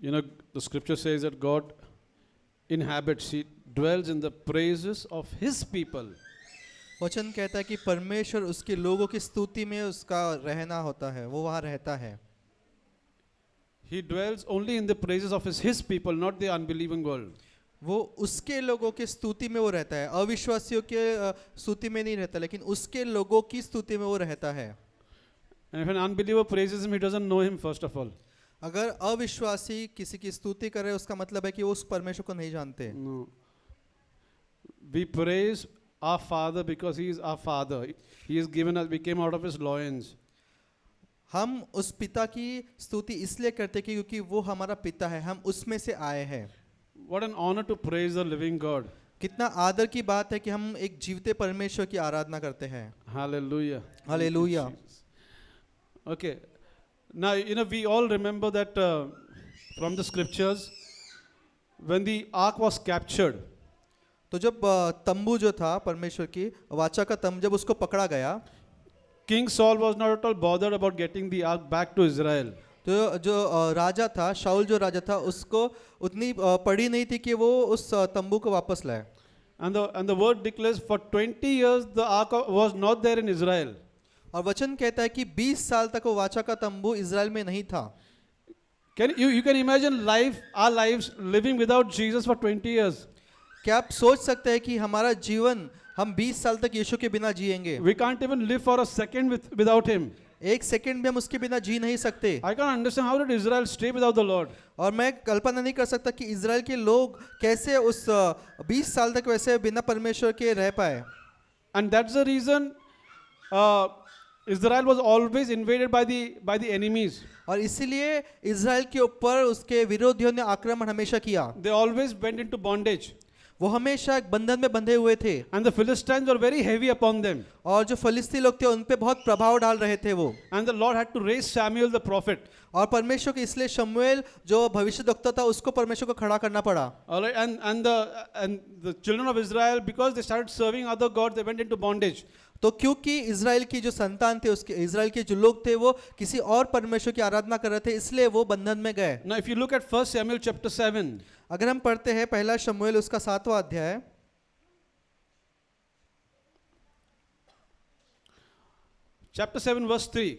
You know, the scripture says that God inhabits, He dwells in the praises of His people. वचन कहता है कि परमेश्वर उसके लोगों की स्तुति में उसका रहना होता है, वो वहाँ रहता है। He dwells only in the praises of His people, not the unbelieving world. वो उसके लोगों की स्तुति में वो रहता है, अविश्वासियों के स्तुति में नहीं रहता, लेकिन उसके लोगों की स्तुति में वो रहता है। And if an unbeliever praises Him, he doesn't know Him first of all. अगर अविश्वासी किसी की स्तुति करे, उसका मतलब है कि वो उस परमेश्वर को नहीं जानते। No. We praise our Father because He is our Father. He has given us, we came out of His loins. हम उस पिता की स्तुति इसलिए करते कि क्योंकि वो हमारा पिता है, हम उसमें से आए हैं। What an honor to praise the living God. कितना आदर की बात है कि हम एक जीवते परमेश्वर की आराधना करते हैं। Hallelujah. Hallelujah. Okay. Now, you know, we all remember that from the scriptures, when the ark was captured, तो जब तंबू जो था परमेश्वर की वाचा का तंबू जब उसको पकड़ा गया, King Saul was not at all bothered about getting the ark back to Israel. तो जो राजा था, शाऊल जो राजा था, उसको उतनी पड़ी नहीं थी कि वो उस तंबू को वापस लाए। And the word declares for 20 years the ark was not there in Israel. और वचन कहता है कि 20 साल तक वो वाचा का तंबू इज़राइल में नहीं था। You can imagine our lives living without Jesus for 20 years. क्या आप सोच सकते हैं कि हमारा जीवन हम 20 साल तक यीशु के बिना जिएंगे? We can't even live for a second without Him. एक सेकंड भी हम उसके बिना जी नहीं सकते। I can't understand how did Israel stay without the Lord. और मैं कल्पना नहीं कर सकता कि इज़राइल के लोग कैसे उस 20 साल तक वैसे बिना परमेश्वर के रह पाए। And that's the reason Israel was always invaded by the enemies. और इसीलिए इज़राइल के ऊपर उसके विरोधियों ने आक्रमण हमेशा किया। They always went into bondage. वो हमेशा एक बंधन में बंधे हुए थे। And the Philistines were very heavy upon them. और जो फलिस्ती लोग थे उन पे बहुत प्रभाव डाल रहे थे वो। And the Lord had to raise Samuel the prophet. और परमेश्वर के इसलिए शमूएल जो भविष्यद्वक्ता था उसको परमेश्वर को खड़ा करना पड़ा। All right, and the children of Israel, because they started serving other gods, they went into bondage. तो क्योंकि इज़राइल की जो संतान थे, उसके इज़राइल के जो लोग थे वो किसी और परमेश्वर की आराधना कर रहे थे, इसलिए वो बंधन में गए। Now if you look at 1 Samuel chapter 7, अगर हम पढ़ते हैं पहला शमूएल उसका 7वां अध्याय, chapter 7 verse 3.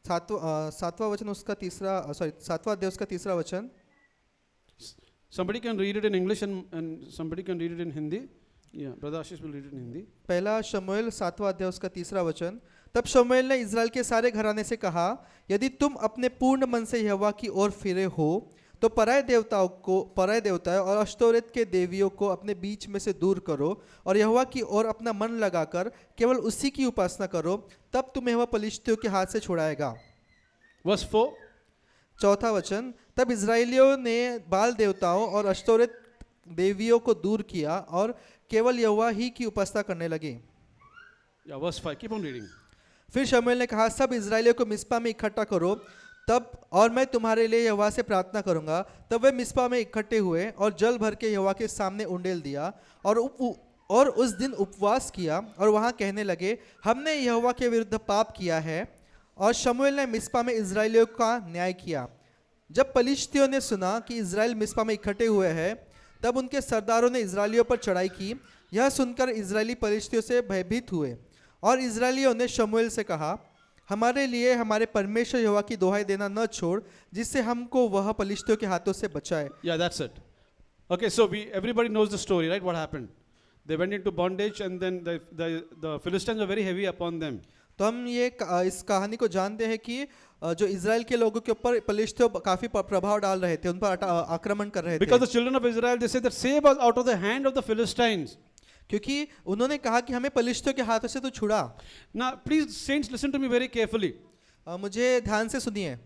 7वां वचन उसका तीसरा, 7वां अध्याय उसका तीसरा वचन। Somebody can read it in English and somebody can read it in Hindi. Yeah, brother Ashish will read it in Hindi. पहला शमूएल 7वां अध्याय उसका तीसरा वचन। तब शमूएल ने इज़राइल के सारे घराने से कहा, यदि तुम अपने पूर्ण मन से यहोवा की ओर फिरे हो तो पराये देवताओं और अश्तोरेत के देवियों को अपने बीच में से दूर करो और यहोवा की ओर अपना मन लगाकर केवल उसी की उपासना करो, तब तुम्हें यहोवा पलिश्तियों के हाथ से छुड़ाएगा। Verse 4. चौथा वचन। तब इज़राइलियों ने बाल देवताओं और अश्तोरेत देवियों को दूर किया और केवल यहोवा ही की उपासना करने लगे। Yeah, verse 5. Keep on reading. फिर शमूएल ने कहा, सब इज़राइलियों को मिस्पा में इकट्ठा करो, तब और मैं तुम्हारे लिए यहोवा से प्रार्थना करूंगा। तब वे मिस्पा में इकट्ठे हुए और जल भर के यहोवा के सामने उंडेल दिया और उस दिन उपवास किया और वहां कहने लगे, हमने यहोवा के विरुद्ध पाप किया है। और शमूएल ने मिस्पा में इज़राइलियों का न्याय किया। जब पलिश्तियों ने सुना कि इज़राइल मिस्पा में इकट्ठे हुए हैं, तब उनके सरदारों ने इज़राइलियों पर चढ़ाई की। यह सुनकर इज़राइली पलिश्तियों से भयभीत हुए और इज़राइलियों ने शमूएल से कहा, हमारे लिए हमारे परमेश्वर यहोवा की दुहाई देना न छोड़, जिससे हमको वह पलिश्तियों के हाथों से बचाए। Yeah, that's it. Okay, so everybody knows the story, right? What happened? They went into bondage and then the Philistines were very heavy upon them. तो हम ये इस कहानी को जानते हैं कि जो इज़राइल के लोगों के ऊपर पलिश्तियों काफी प्रभाव डाल रहे थे, उन पर आक्रमण कर रहे थे। Because the children of Israel, they said that save us out of the hand of the Philistines. क्योंकि उन्होंने कहा कि हमें पलिश्तियों के हाथों से तो छुड़ा। Now, please, saints, listen to me very carefully. मुझे ध्यान से सुनिए।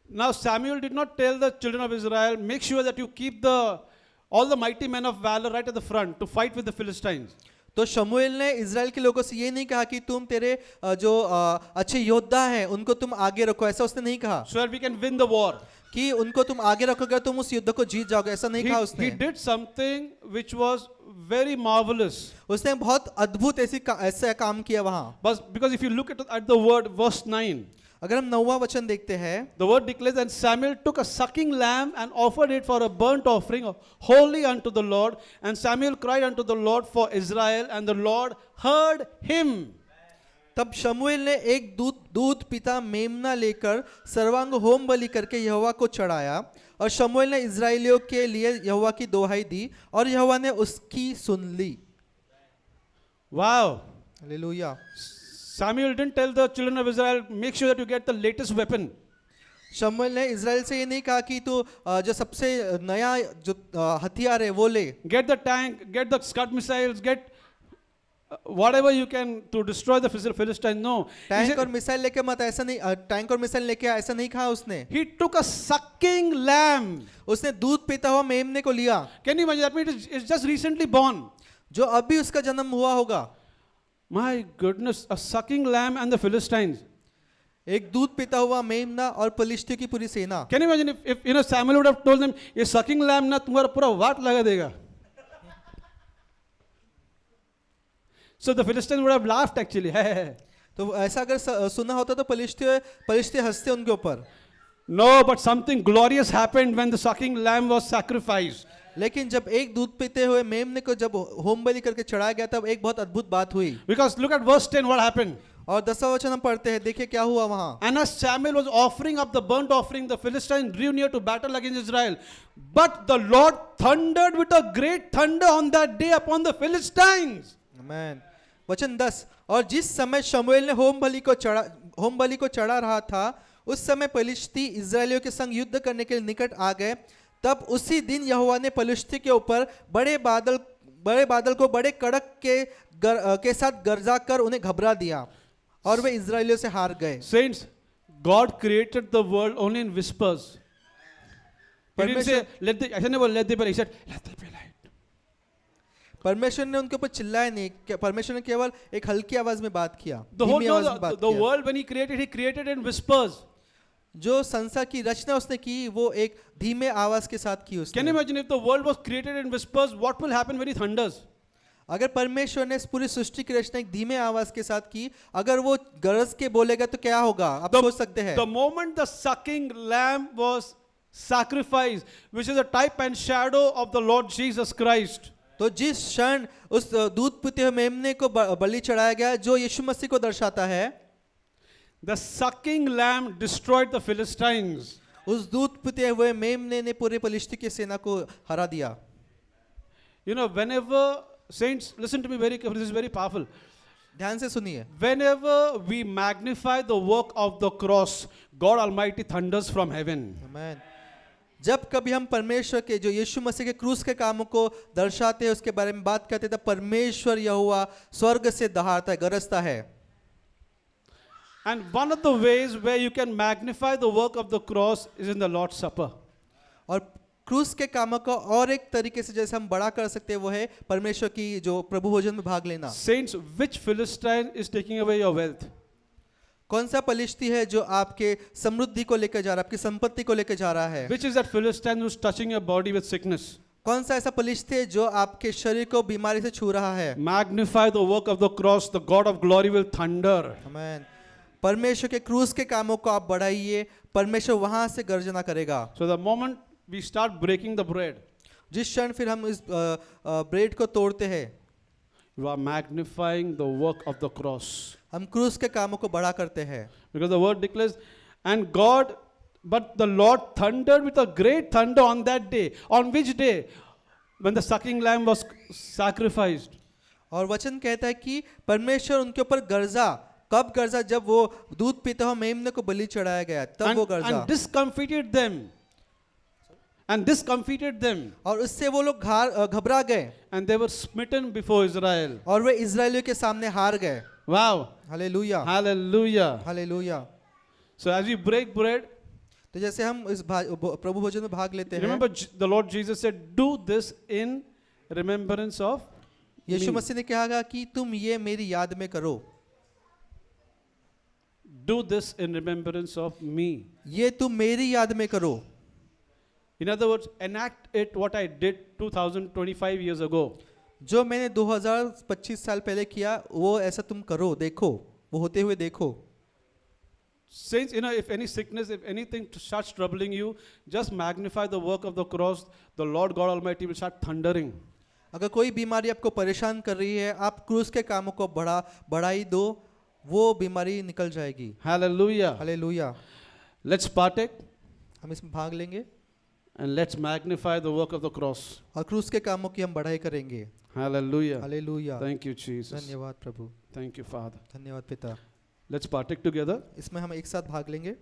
Now, Samuel did not tell the children of Israel, make sure that you keep all the mighty men of valor right at the front to fight with the Philistines. तो शमूएल ने Israel के लोगों से ये नहीं कहा कि तुम तेरे जो अच्छे योद्धा हैं उनको तुम आगे रखो, ऐसा उसने नहीं कहा। So that we can win the war. कि उनको तुम आगे रखोगे तुम उस युद्ध को जीत जाओगे, ऐसा नहीं कहा उसने। He did something which was very marvelous. उसने बहुत अद्भुत ऐसा काम किया वहाँ। But because if you look at the word verse 9, अगर हम 9वां वचन देखते हैं, the word declares, and Samuel took a sucking lamb and offered it for a burnt offering holy unto the Lord. And Samuel cried unto the Lord for Israel, and the Lord heard him. तब शमूएल ने एक दूध पिता मेमना लेकर सर्वांग home बलि करके यहोवा को चढ़ाया, और शमूएल ने इस्राएलियों के लिए यहोवा की दोहाई दी, और यहोवा ने उसकी सुन ली। Wow. Hallelujah. Samuel didn't tell the children of Israel, make sure that you get the latest weapon. शमूएल ने इज़राइल से ये नहीं कहा कि तू जो सबसे नया जो हथियार है वो ले, Get the tank, get the Scud missiles, get whatever you can to destroy the Philistines. No. He tank said- और मिसाइल लेके मत, ऐसा नहीं, टैंक और मिसाइल लेके ऐसा नहीं कहा उसने। He took a sucking lamb. उसने दूध पीता हुआ मेमने को लिया, Can you imagine? That means it's just recently born. जो अभी उसका जन्म हुआ होगा। My goodness, a sucking lamb and the Philistines. एक दूध पीता हुआ मेमना और फलिश्तियों की पूरी सेना। Can you imagine if Samuel would have told them, ये sucking lamb ना तुम्हारा पूरा वाट लगा देगा. So the Philistines would have laughed actually. तो ऐसा अगर सुना होता तो फलिश्ती हंसते उनके ऊपर। No, but something glorious happened when the sucking lamb was sacrificed. लेकिन जब एक दूध पीते हुए मेमने को जब होम बलि करके चढ़ाया गया, तब एक बहुत अद्भुत बात हुई। Because look at verse 10, what happened? और 10वां वचन हम पढ़ते हैं, देखिए क्या हुआ वहां। And as Samuel was offering up the burnt offering, the Philistines drew near to battle against Israel. But the Lord thundered with a great thunder on that day upon the Philistines. आमीन। वचन 10, और जिस समय शमूएल ने home बलि को चढ़ा रहा था, उस समय पलिश्ती इस्राएलियों के संग युद्ध करने के लिए निकट आ गए। तब उसी दिन यहोवा ने पलिश्ती के ऊपर बड़े बादल को बड़े कड़क के साथ गरजा कर उन्हें घबरा दिया, और वे इस्राएलियों से हार गए। Saints, God created the world only in whispers. He didn't say, let the be light. He said, let there be light. परमेश्वर ने उनके ऊपर चिल्लाया नहीं, परमेश्वर ने केवल एक हल्की आवाज में बात किया, The whole धीमी आवाज में बात the किया। world when he created in whispers. जो संसार की रचना उसने की, वो एक धीमे आवाज के साथ की उसने। Can you imagine if the world was created in whispers, what will happen when he thunders? अगर परमेश्वर ने इस पूरी सृष्टि की रचना एक धीमे आवाज के साथ की, अगर वो गरज के बोलेगा तो क्या होगा, आप सोच सकते हैं। The moment the sucking lamb was sacrificed, which is a type and shadow of the Lord Jesus Christ. तो जिस क्षण उस दूध पीते हुए मेमने को बलि चढ़ाया गया, जो यीशु मसीह को दर्शाता है, The sucking lamb destroyed the Philistines. उस दूध पीते हुए मेमने ने पूरे फलिश्ती की सेना को हरा दिया। You know, whenever, saints, listen to me very carefully, this is very powerful. ध्यान से सुनिए, Whenever we magnify the work of the cross, God Almighty thunders from heaven. आमीन। जब कभी हम परमेश्वर के, जो यीशु मसीह के क्रूस के कामों को दर्शाते हैं, उसके बारे में बात करते हैं, तब परमेश्वर यहोवा स्वर्ग से दहाड़ता है, गरजता है। And one of the ways where you can magnify the work of the cross is in the Lord's Supper. और क्रूस के कामों को और एक तरीके से जैसे हम बड़ा कर सकते हैं, वो है परमेश्वर की जो प्रभु भोजन में भाग लेना। Saints, which Philistine is taking away your wealth? कौन सा पलिश्ती है जो आपके समृद्धि को लेकर जा रहा है, आपकी संपत्ति को लेकर जा रहा है? Which is that Philistine who's touching your body with sickness? कौन सा ऐसा पलिश्ती है जो आपके शरीर को बीमारी से छू रहा है? Magnify the work of the cross, the God of glory will thunder. आमीन। परमेश्वर के क्रूस के कामों को आप बढ़ाइए, परमेश्वर वहां से गर्जना करेगा। So the moment we start breaking the bread, जिस क्षण फिर हम इस ब्रेड को तोड़ते हैं, you are magnifying the work of the cross. हम क्रूस के कामों को बड़ा करते हैं। Because the word declares, and God, but the Lord thundered with a great thunder on that day. On which day? When the sucking lamb was sacrificed. और वचन कहता है कि परमेश्वर उनके ऊपर गर्जा, कब गर्जा? जब वो दूध पीते हुए मेमने को बलि चढ़ाया गया, तब वो गर्जा। And discomfited them. And discomfited them. और उससे वो लोग घबरा गए, And they were smitten before Israel. और वे इजरायलियों के सामने हार गए। Wow. Hallelujah, Hallelujah. Hallelujah. So as we break bread, तो जैसे हम इस प्रभु भोजन में भाग लेते हैं, remember the Lord Jesus said, do this in remembrance of Yeshu me. मसीह ने कहा कि तुम ये मेरी याद में करो। Do this in remembrance of me. ये तुम मेरी याद में करो। In other words, enact it what I did 2025 years ago. जो मैंने 2025 साल पहले किया, वो ऐसा तुम करो, देखो, वो होते हुए देखो। Saints, if any sickness, if anything starts troubling you, just magnify the work of the cross. The Lord God Almighty will start thundering. अगर कोई बीमारी आपको परेशान कर रही है, आप क्रूस के कामों को बढ़ाई दो, वो बीमारी निकल जाएगी। Hallelujah. हालेलुया। Let's partake हम इसमें भाग लेंगे and let's magnify the work of the cross. और क्रूस के कामों की हम बढ़ाई करेंगे। Hallelujah. Hallelujah. Thank you, Jesus. धन्यवाद प्रभु, Thank you, Father. धन्यवाद पिता। Let's partake together. इसमें हम एक साथ भाग लेंगे।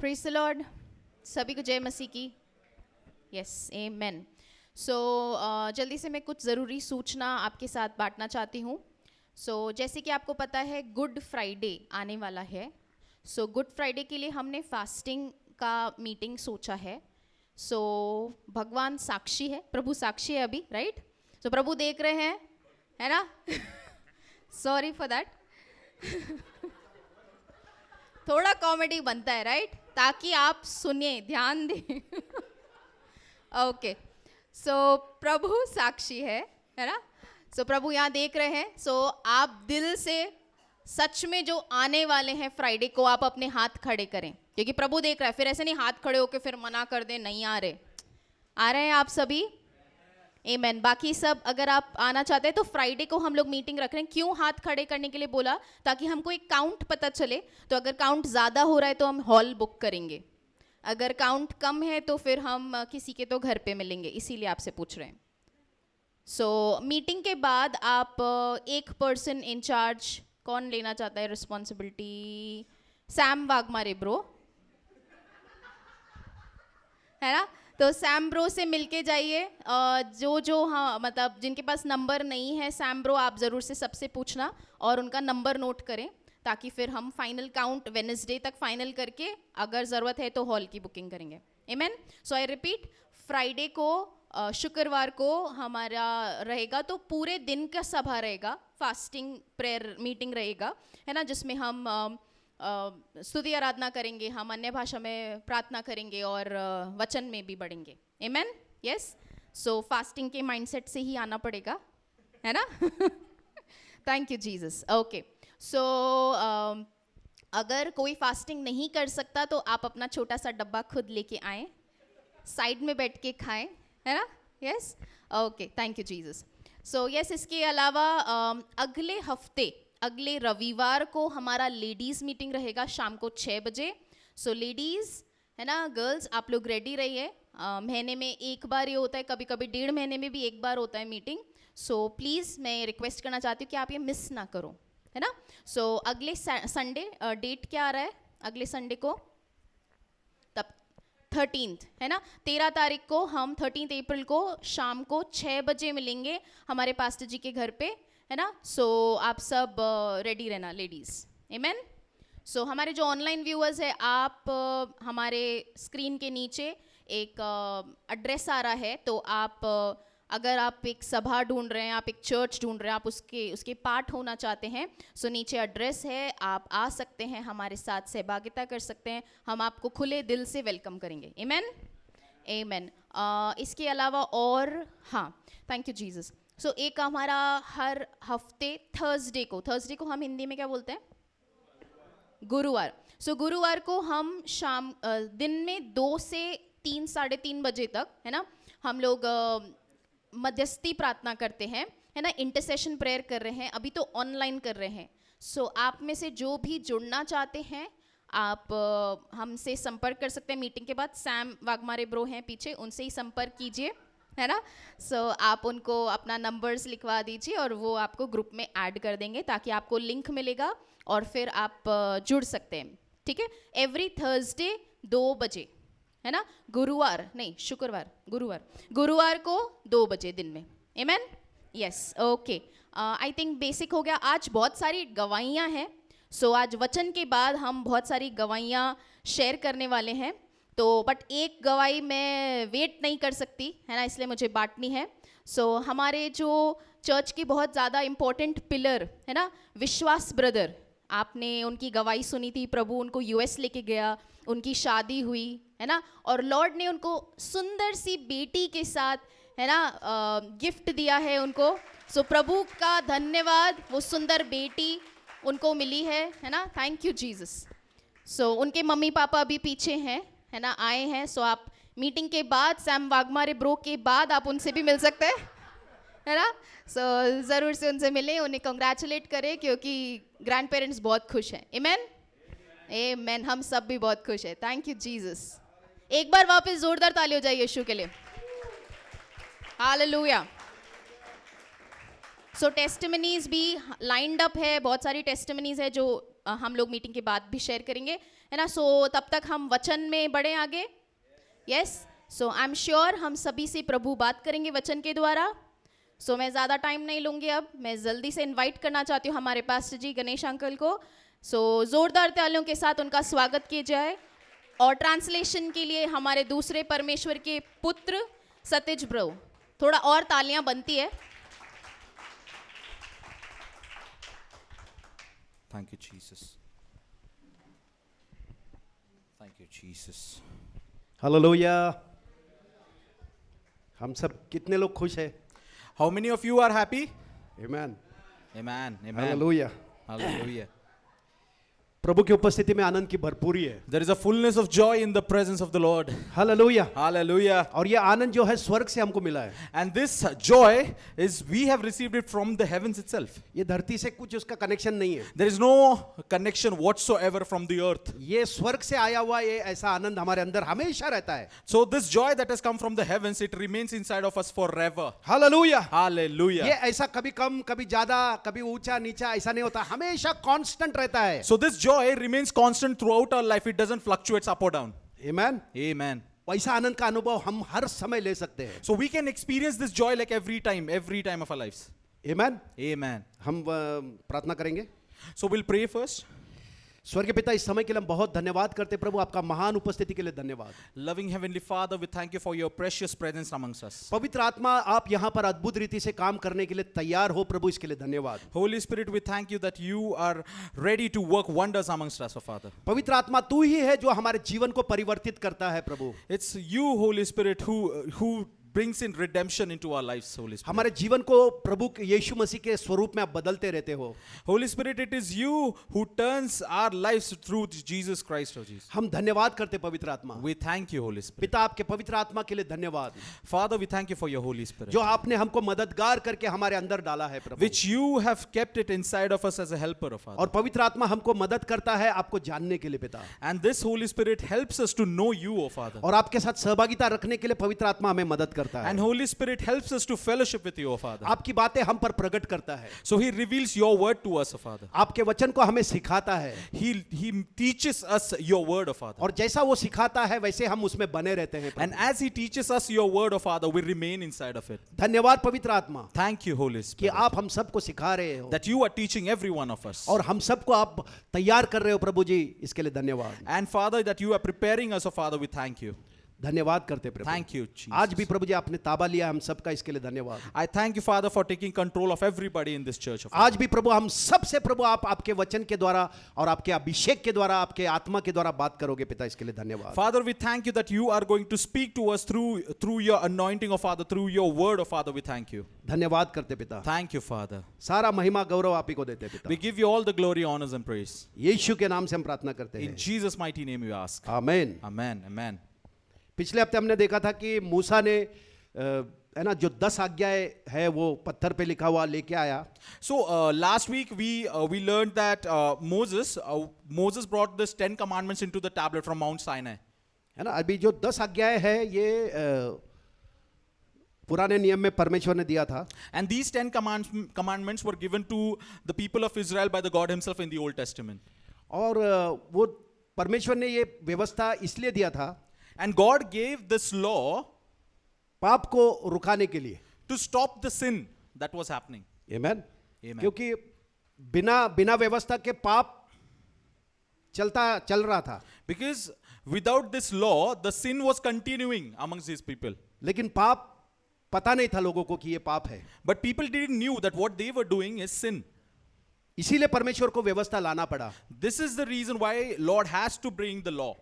Praise the Lord. सभी को जय मसीह की। यस, आमेन। सो जल्दी से मैं कुछ ज़रूरी सूचना आपके साथ बांटना चाहती हूँ। जैसे कि आपको पता है गुड फ्राइडे आने वाला है। गुड फ्राइडे के लिए हमने फास्टिंग का मीटिंग सोचा है। भगवान साक्षी है, प्रभु साक्षी है अभी, राइट? प्रभु देख रहे हैं, है ना? Sorry for that. थोड़ा कॉमेडी बनता है, राइट? ताकि आप सुनिए, ध्यान दें। ओके, प्रभु साक्षी है ना? प्रभु यहाँ देख रहे हैं। आप दिल से सच में जो आने वाले हैं फ्राइडे को, आप अपने हाथ खड़े करें, क्योंकि प्रभु देख रहा है। फिर ऐसे नहीं हाथ खड़े होके फिर मना कर दें, नहीं आ रहे हैं आप सभी। आमेन। बाकी सब अगर आप आना चाहते हैं तो फ्राइडे को हम लोग मीटिंग रख रहे हैं। क्यों हाथ खड़े करने के लिए बोला? ताकि हमको एक काउंट पता चले। तो अगर काउंट ज़्यादा हो रहा है तो हम हॉल बुक करेंगे, अगर काउंट कम है तो फिर हम किसी के तो घर पे मिलेंगे, इसीलिए आपसे पूछ रहे हैं। मीटिंग के बाद आप एक पर्सन इंचार्ज, कौन लेना चाहता है रिस्पॉन्सिबिलिटी? सैम वाघमारे ब्रो, है ना? तो सैम ब्रो से मिलके जाइए। हाँ, मतलब जिनके पास नंबर नहीं है, सैम ब्रो आप ज़रूर से सबसे पूछना और उनका नंबर नोट करें, ताकि फिर हम फाइनल काउंट वेडनेसडे तक फाइनल करके अगर ज़रूरत है तो हॉल की बुकिंग करेंगे। आमेन। आई रिपीट, फ्राइडे को, शुक्रवार को हमारा रहेगा, तो पूरे दिन का सभा रहेगा, फास्टिंग प्रेयर मीटिंग रहेगा, है ना? जिसमें हम स्तुति आराधना करेंगे, हम अन्य भाषा में प्रार्थना करेंगे और वचन में भी बढ़ेंगे। आमेन। यस। फास्टिंग के माइंडसेट से ही आना पड़ेगा, है ना? Thank you Jesus. ओके, अगर कोई फास्टिंग नहीं कर सकता तो आप अपना छोटा सा डब्बा खुद लेके आएँ, साइड में बैठ के खाएं, है ना? Yes. Okay, thank you Jesus. Yes, इसके अलावा अगले हफ्ते, अगले रविवार को हमारा लेडीज़ मीटिंग रहेगा शाम को 6 बजे। लेडीज़, है ना, गर्ल्स, आप लोग रेडी रहिए। महीने में एक बार ये होता है, कभी कभी 1.5 महीने में भी एक बार होता है मीटिंग। प्लीज़ मैं रिक्वेस्ट करना चाहती हूँ कि आप ये मिस ना करो, है ना? अगले संडे, डेट क्या आ रहा है अगले संडे को? तब 13th, है ना? 13 तारीख को हम 13 अप्रैल को शाम को 6 बजे मिलेंगे हमारे पास्टर जी के घर पे, है ना? आप सब रेडी रहना लेडीज़। आमेन। हमारे जो ऑनलाइन व्यूअर्स है, आप हमारे स्क्रीन के नीचे एक एड्रेस आ रहा है, तो आप अगर आप एक सभा ढूंढ रहे हैं, आप एक चर्च ढूंढ रहे हैं, आप उसके पार्ट होना चाहते हैं, नीचे एड्रेस है, आप आ सकते हैं, हमारे साथ सहभागिता कर सकते हैं। हम आपको खुले दिल से वेलकम करेंगे। आमेन। आमेन। इसके अलावा और, हाँ, थैंक यू जीसस। एक हमारा हर हफ्ते थर्सडे को हम हिंदी में क्या बोलते हैं? गुरुवार। गुरुवार को हम दिन में 2 से 3, 3:30 बजे तक, है ना, हम लोग मध्यस्थी प्रार्थना करते हैं, है ना, इंटरसेशन प्रेयर कर रहे हैं। अभी तो ऑनलाइन कर रहे हैं। आप में से जो भी जुड़ना चाहते हैं, आप हमसे संपर्क कर सकते हैं। मीटिंग के बाद सैम वाघमारे ब्रो हैं पीछे, उनसे ही संपर्क कीजिए, है ना? आप उनको अपना नंबर्स लिखवा दीजिए और वो आपको ग्रुप में ऐड कर देंगे, ताकि आपको लिंक मिलेगा और फिर आप जुड़ सकते हैं। ठीक है? एवरी थर्सडे 2 बजे, है ना? गुरुवार को 2 बजे दिन में। Amen. Yes okay I think basic हो गया. आज बहुत सारी गवाहियाँ हैं. सो आज वचन के बाद हम बहुत सारी गवाहियाँ शेयर करने वाले हैं. तो बट एक गवाही मैं वेट नहीं कर सकती है ना, इसलिए मुझे बांटनी है. सो हमारे जो चर्च की बहुत ज़्यादा इम्पोर्टेंट पिलर है ना, विश्वास ब्रदर, आपने उनकी गवाही सुनी थी. प्रभु उनको यूएस लेके गया, उनकी शादी हुई है ना, और लॉर्ड ने उनको सुंदर सी बेटी के साथ है ना गिफ्ट दिया है उनको. सो प्रभु का धन्यवाद, वो सुंदर बेटी उनको मिली है ना. Thank you Jesus. सो उनके मम्मी पापा अभी पीछे हैं है ना, आए हैं. सो आप मीटिंग के बाद, सैम वाघमारे ब्रो के बाद आप उनसे भी मिल सकते हैं है ना. सो ज़रूर से उनसे मिलें, उन्हें कंग्रेचुलेट करें, क्योंकि ग्रैंड पेरेंट्स बहुत खुश हैं. आमेन आमेन. हम सब भी बहुत खुश हैं. Thank you Jesus. एक बार वापस जोरदार ताली हो जाए यीशु के लिए. हालेलुया. सो टेस्टिमनीज भी लाइंड अप है, बहुत सारी टेस्टिमनीज है जो हम लोग मीटिंग के बाद भी शेयर करेंगे है ना. सो तब तक हम वचन में बढ़े आगे. Yes. So I am sure हम सभी से प्रभु बात करेंगे वचन के द्वारा. सो मैं ज़्यादा टाइम नहीं लूँगी. अब मैं जल्दी से इनवाइट करना चाहती हूँ हमारे पास्टर जी गणेश अंकल को. सो ज़ोरदार तालियों के साथ उनका स्वागत किया जाए. और ट्रांसलेशन के लिए हमारे दूसरे परमेश्वर के पुत्र सतीज ब्रो. थोड़ा और तालियां बनती है. Thank you, Jesus. Thank you, Jesus. Hallelujah. हम सब कितने लोग खुश हैं? How many of you are happy? Amen. Amen. Amen. Hallelujah. Hallelujah. प्रभु की उपस्थिति में आनंद की भरपूरी है. There is a fullness of joy in the presence of the Lord. Hallelujah. Hallelujah. और ये आनंद जो है स्वर्ग से हमको मिला है. And this joy is we have received it from the heavens itself. ये धरती से कुछ उसका कनेक्शन नहीं है. There is no connection whatsoever from the earth. ये स्वर्ग से आया हुआ ये ऐसा आनंद हमारे अंदर हमेशा रहता है. So this joy that has come from the heavens, it remains inside of us forever. Hallelujah. Hallelujah. ये ऐसा कभी कम कभी ज्यादा कभी ऊंचा नीचा ऐसा नहीं होता, हमेशा कांस्टेंट रहता है. So this joy remains constant throughout our life. It doesn't fluctuate up or down. Amen. Amen. वैसा आनंद का अनुभव हम हर समय ले सकते हैं. So we can experience this joy like every time of our lives. Amen. Amen. हम प्रार्थना करेंगे. So we'll pray first. स्वर्गीय पिता, इस समय के लिए हम बहुत धन्यवाद करते प्रभु, आपका महान उपस्थिति के लिए धन्यवाद. Loving Heavenly Father, we thank you for your precious presence amongst us. पवित्र आत्मा, आप यहाँ पर अद्भुत रीति से काम करने के लिए तैयार हो प्रभु, इसके लिए धन्यवाद. Holy Spirit, we thank you that you are ready to work wonders amongst us, oh Father. पवित्र आत्मा तू ही है जो हमारे जीवन को परिवर्तित करता है प्रभु. It's you, Holy Spirit, who brings in redemption into our lives, Holy Spirit. हमारे जीवन को प्रभु यीशु मसीह के स्वरूप में आप बदलते रहते हो. Holy Spirit, it is you who turns our lives through Jesus Christ, oh Jesus. हम धन्यवाद करते पवित्र आत्मा. We thank you, Holy Spirit. पिता, आपके पवित्र आत्मा के लिए धन्यवाद, Father, we thank you for your Holy Spirit, जो आपने हमको मददगार करके हमारे अंदर डाला है प्रभु. which you have kept it inside of us as a helper, oh Father. और पवित्र आत्मा हमको मदद करता है आपको जानने के लिए पिता. And this Holy Spirit helps us to know you, oh Father. और आपके साथ सहभागिता रखने के लिए पवित्र आत्मा हमें मदद करता है. And Holy Spirit helps us to fellowship with you, oh Father. आपकी बातें हम पर प्रकट करता है. So he reveals your word to us, oh Father. आपके वचन को हमें सिखाता है. He teaches us your word, oh Father. और जैसा वो सिखाता है वैसे हम उसमें बने रहते हैं प्रभु. And as he teaches us your word, oh Father, we remain inside of it. धन्यवाद पवित्र आत्मा Thank you, Holy कि Spirit, आप हम सबको सिखा रहे हो that you are teaching every one of us. और हम सबको आप तैयार कर रहे हो प्रभु जी, इसके लिए धन्यवाद. And Father, that you are preparing us, oh Father, we thank you. धन्यवाद करते प्रभु. Thank you, Jesus. आज भी प्रभु जी आपने ताबा लिया हम सबका, इसके लिए धन्यवाद. I thank you, Father, for taking control of everybody in this church, oh Father. आज भी प्रभु हम सबसे प्रभु आप आपके वचन के द्वारा और आपके अभिषेक के द्वारा आपके आत्मा के द्वारा बात करोगे पिता, इसके लिए धन्यवाद. Father, we thank you that you are going to speak to us through your anointing, oh Father, through your word, oh Father, we thank you. धन्यवाद करते पिता. Thank you, Father. सारा महिमा गौरव आप ही को देते पिता. We give you all the glory, honors, and praise. यीशु के नाम से हम प्रार्थना करते In हैं. Jesus' mighty name we ask. आमीन. Amen. Amen. पिछले हफ्ते हमने देखा था कि मूसा ने है ना जो 10 आज्ञाएं है वो पत्थर पे लिखा हुआ लेके आया. So last week we learned that Moses brought this 10 commandments into the tablet from Mount Sinai. है ना. अभी जो 10 आज्ञाएं है ये पुराने नियम में परमेश्वर ने दिया था. And these 10 commandments were given to the people of Israel by the God himself in the Old Testament. और वो परमेश्वर ने ये व्यवस्था इसलिए दिया था, And God gave this law पाप को रुकाने के लिए, to stop the sin. that was happening. Amen? Amen. क्योंकि बिना बिना व्यवस्था के पाप चल रहा था, Because without this law, the sin was continuing amongst these people. लेकिन पाप पता नहीं था लोगों को कि ये पाप है. But people didn't knew that what they were doing is sin. इसीलिए परमेश्वर को व्यवस्था लाना पड़ा. This is the reason why Lord has to bring the law.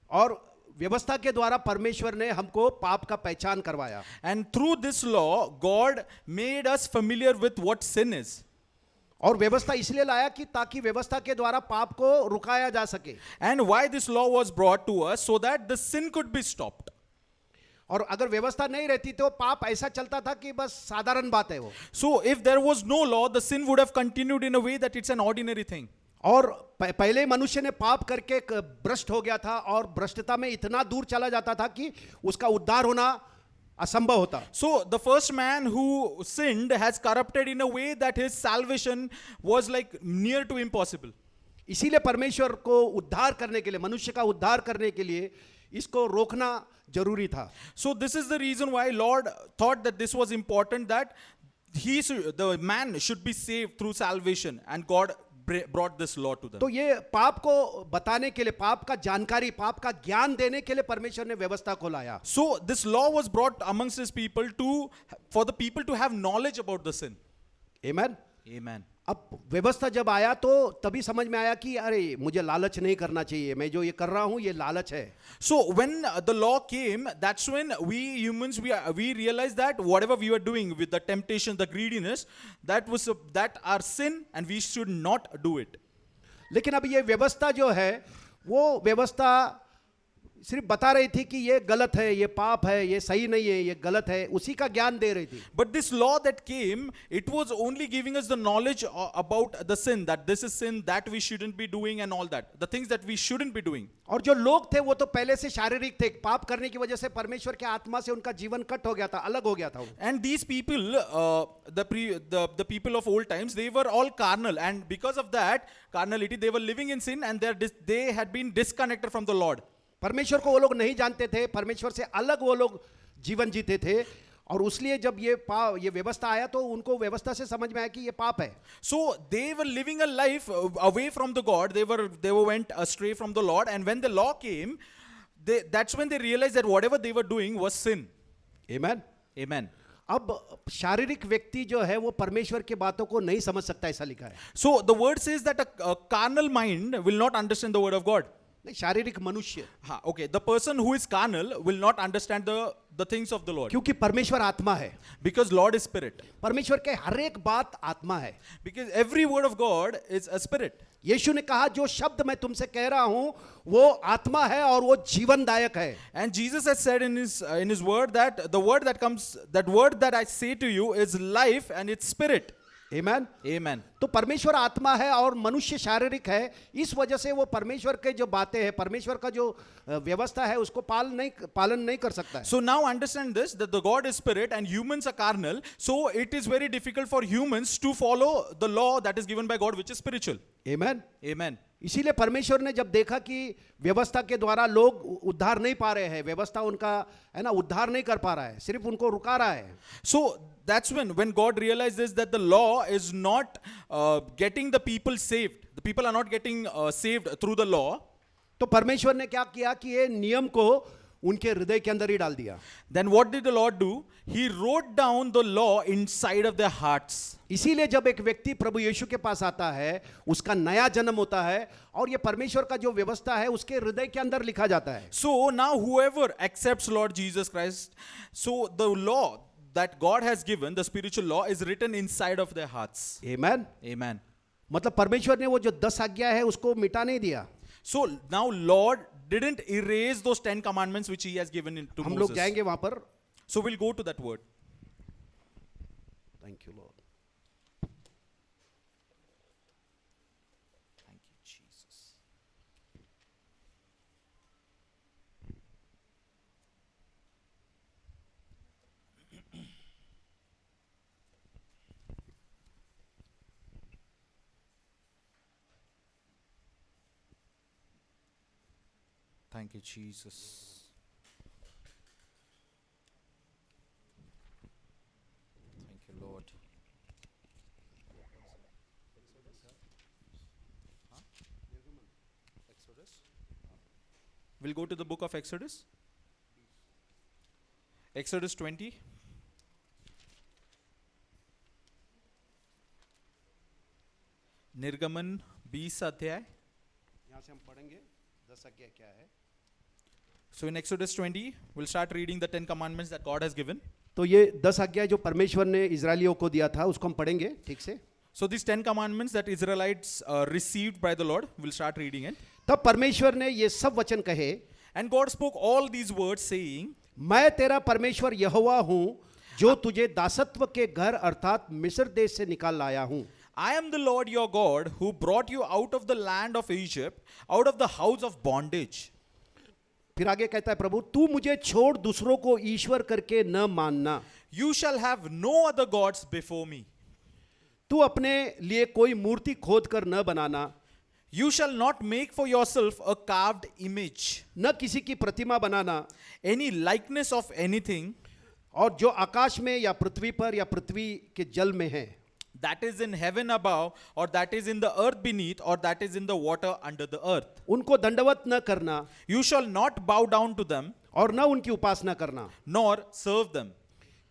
और व्यवस्था के द्वारा परमेश्वर ने हमको पाप का पहचान करवाया. And through this law, God made us familiar with what sin is. और व्यवस्था इसलिए लाया कि ताकि व्यवस्था के द्वारा पाप को रुकाया जा सके. And why this law was brought to us, so that the sin could be stopped. और अगर व्यवस्था नहीं रहती तो पाप ऐसा चलता था कि बस साधारण बात है वो. So if there was no law, the sin would have continued in a way that it's an ordinary thing. और पहले मनुष्य ने पाप करके भ्रष्ट हो गया था और भ्रष्टता में इतना दूर चला जाता था कि उसका उद्धार होना असंभव होता. So the first man who sinned has corrupted in a way that his salvation was like near to impossible. इसीलिए परमेश्वर को उद्धार करने के लिए, मनुष्य का उद्धार करने के लिए इसको रोकना जरूरी था. So this is the reason why Lord thought that this was important, that the man should be saved through salvation, and God brought this law to them. तो ये पाप को बताने के लिए, पाप का जानकारी, पाप का ज्ञान देने के लिए परमेश्वर ने व्यवस्था को लाया. So this law was brought amongst his people for the people to have knowledge about the sin. Amen. Amen. अब व्यवस्था जब आया तो तभी समझ में आया कि अरे मुझे लालच नहीं करना चाहिए, मैं जो ये कर रहा हूं ये लालच है. So when the law came, that's when we humans we realized that whatever we were doing with the temptation, the greediness, that our sin, and we should not do it. लेकिन अब ये व्यवस्था जो है वो व्यवस्था सिर्फ बता रही थी कि ये गलत है, ये पाप है, ये सही नहीं है, ये गलत है, उसी का ज्ञान दे रही थी. But this law that came, it was only giving us the knowledge about the sin, that this is sin, that we shouldn't be doing, and all that, the things that we shouldn't be doing. और जो लोग थे वो तो पहले से शारीरिक थे, पाप करने की वजह से परमेश्वर के आत्मा से उनका जीवन कट हो गया था, अलग हो गया था. And these people, the people of old times, they were all carnal, and because of that carnality, they were living in sin, and they had been disconnected from the Lord. परमेश्वर को वो लोग नहीं जानते थे, परमेश्वर से अलग वो लोग जीवन जीते थे. और उसलिए जब ये व्यवस्था आया तो उनको व्यवस्था से समझ में आया कि ये पाप है. So they were living a life away from the God. They went astray from the Lord, and when the law came, that's when they realized that whatever they were doing was sin. Amen. Amen. अब शारीरिक व्यक्ति जो है वो परमेश्वर की बातों को नहीं समझ सकता, ऐसा लिखा है. So the word says that a carnal mind will not understand the word of God. नहीं, शारीरिक मनुष्य. Okay, the person who is carnal will not understand the things of the Lord. क्योंकि परमेश्वर आत्मा है. Because Lord is spirit. परमेश्वर के हर एक बात आत्मा है. Because every word of God is a spirit. यीशु ने कहा जो शब्द मैं तुमसे कह रहा हूं वो आत्मा है और वो जीवनदायक है. And Jesus has said in his word that the word that I say to you is life, and it's spirit. Amen. Amen. तो परमेश्वर आत्मा है और मनुष्य शारीरिक है. इस वजह से वो परमेश्वर के जो बातें हैं, परमेश्वर का जो व्यवस्था है उसको पालन नहीं कर सकता है. So now understand this, that the God is spirit and humans are carnal. So it is very difficult for humans to follow the law that is given by God, which is spiritual. Amen. Amen. इसीलिए परमेश्वर ने जब देखा कि व्यवस्था के द्वारा लोग उद्धार नहीं पा रहे हैं, व्यवस्था उनका है ना उद्धार नहीं कर पा रहा है, सिर्फ उनको रुका रहा है. So that's when God realized this, that the law is not getting the people saved. The people are not getting saved through the law. तो परमेश्वर ने क्या किया कि ये नियम को उनके हृदय के अंदर ही डाल दिया. Then what did the Lord do? He wrote down the law inside of their hearts. इसीलिए जब एक व्यक्ति प्रभु यीशु के पास आता है, उसका नया जन्म होता है और ये परमेश्वर का जो व्यवस्था है उसके हृदय के अंदर लिखा जाता है. So now whoever accepts Lord Jesus Christ, so the law that God has given, the spiritual law, is written inside of their hearts. Amen. Amen. मतलब परमेश्वर ने वो जो 10 आज्ञा है उसको मिटा नहीं दिया. So now Lord didn't erase those 10 commandments which he has given to हम Moses. लोग जाएंगे वहां पर. So we'll go to that word. Thank you, Lord. Thank you, Jesus. Thank you, Jesus. Thank you, Lord. We'll go to the book of Exodus. Exodus 20. निर्गमन 20 अध्याय. यहाँ से हम पढ़ेंगे 10 आज्ञा क्या है. So in Exodus 20, we'll start reading the 10 commandments that God has given. तो ये 10 आज्ञा जो परमेश्वर ने इजरायलियों को दिया था उसको हम पढ़ेंगे ठीक से. So these 10 commandments that Israelites received by the Lord, we'll start reading it. तब परमेश्वर ने ये सब वचन कहे, And God spoke all these words saying, मैं तेरा परमेश्वर यहोवा हूँ जो तुझे दासत्व के घर अर्थात मिस्र देश से निकाल लाया हूँ. I am the Lord your God who brought you out of the land of Egypt, out of the house of bondage. फिर आगे कहता है प्रभु, तू मुझे छोड़ दूसरों को ईश्वर करके न मानना. You shall have no other gods before me. तू अपने लिए कोई मूर्ति खोद कर न बनाना, You shall not make for yourself a carved image, न किसी की प्रतिमा बनाना, any likeness of anything और जो आकाश में या पृथ्वी पर या पृथ्वी के जल में है, that is in heaven above, or that is in the earth beneath, or that is in the water under the earth. उनको दंडवत न करना You shall not bow down to them, और न उनकी उपासना करना, nor serve them.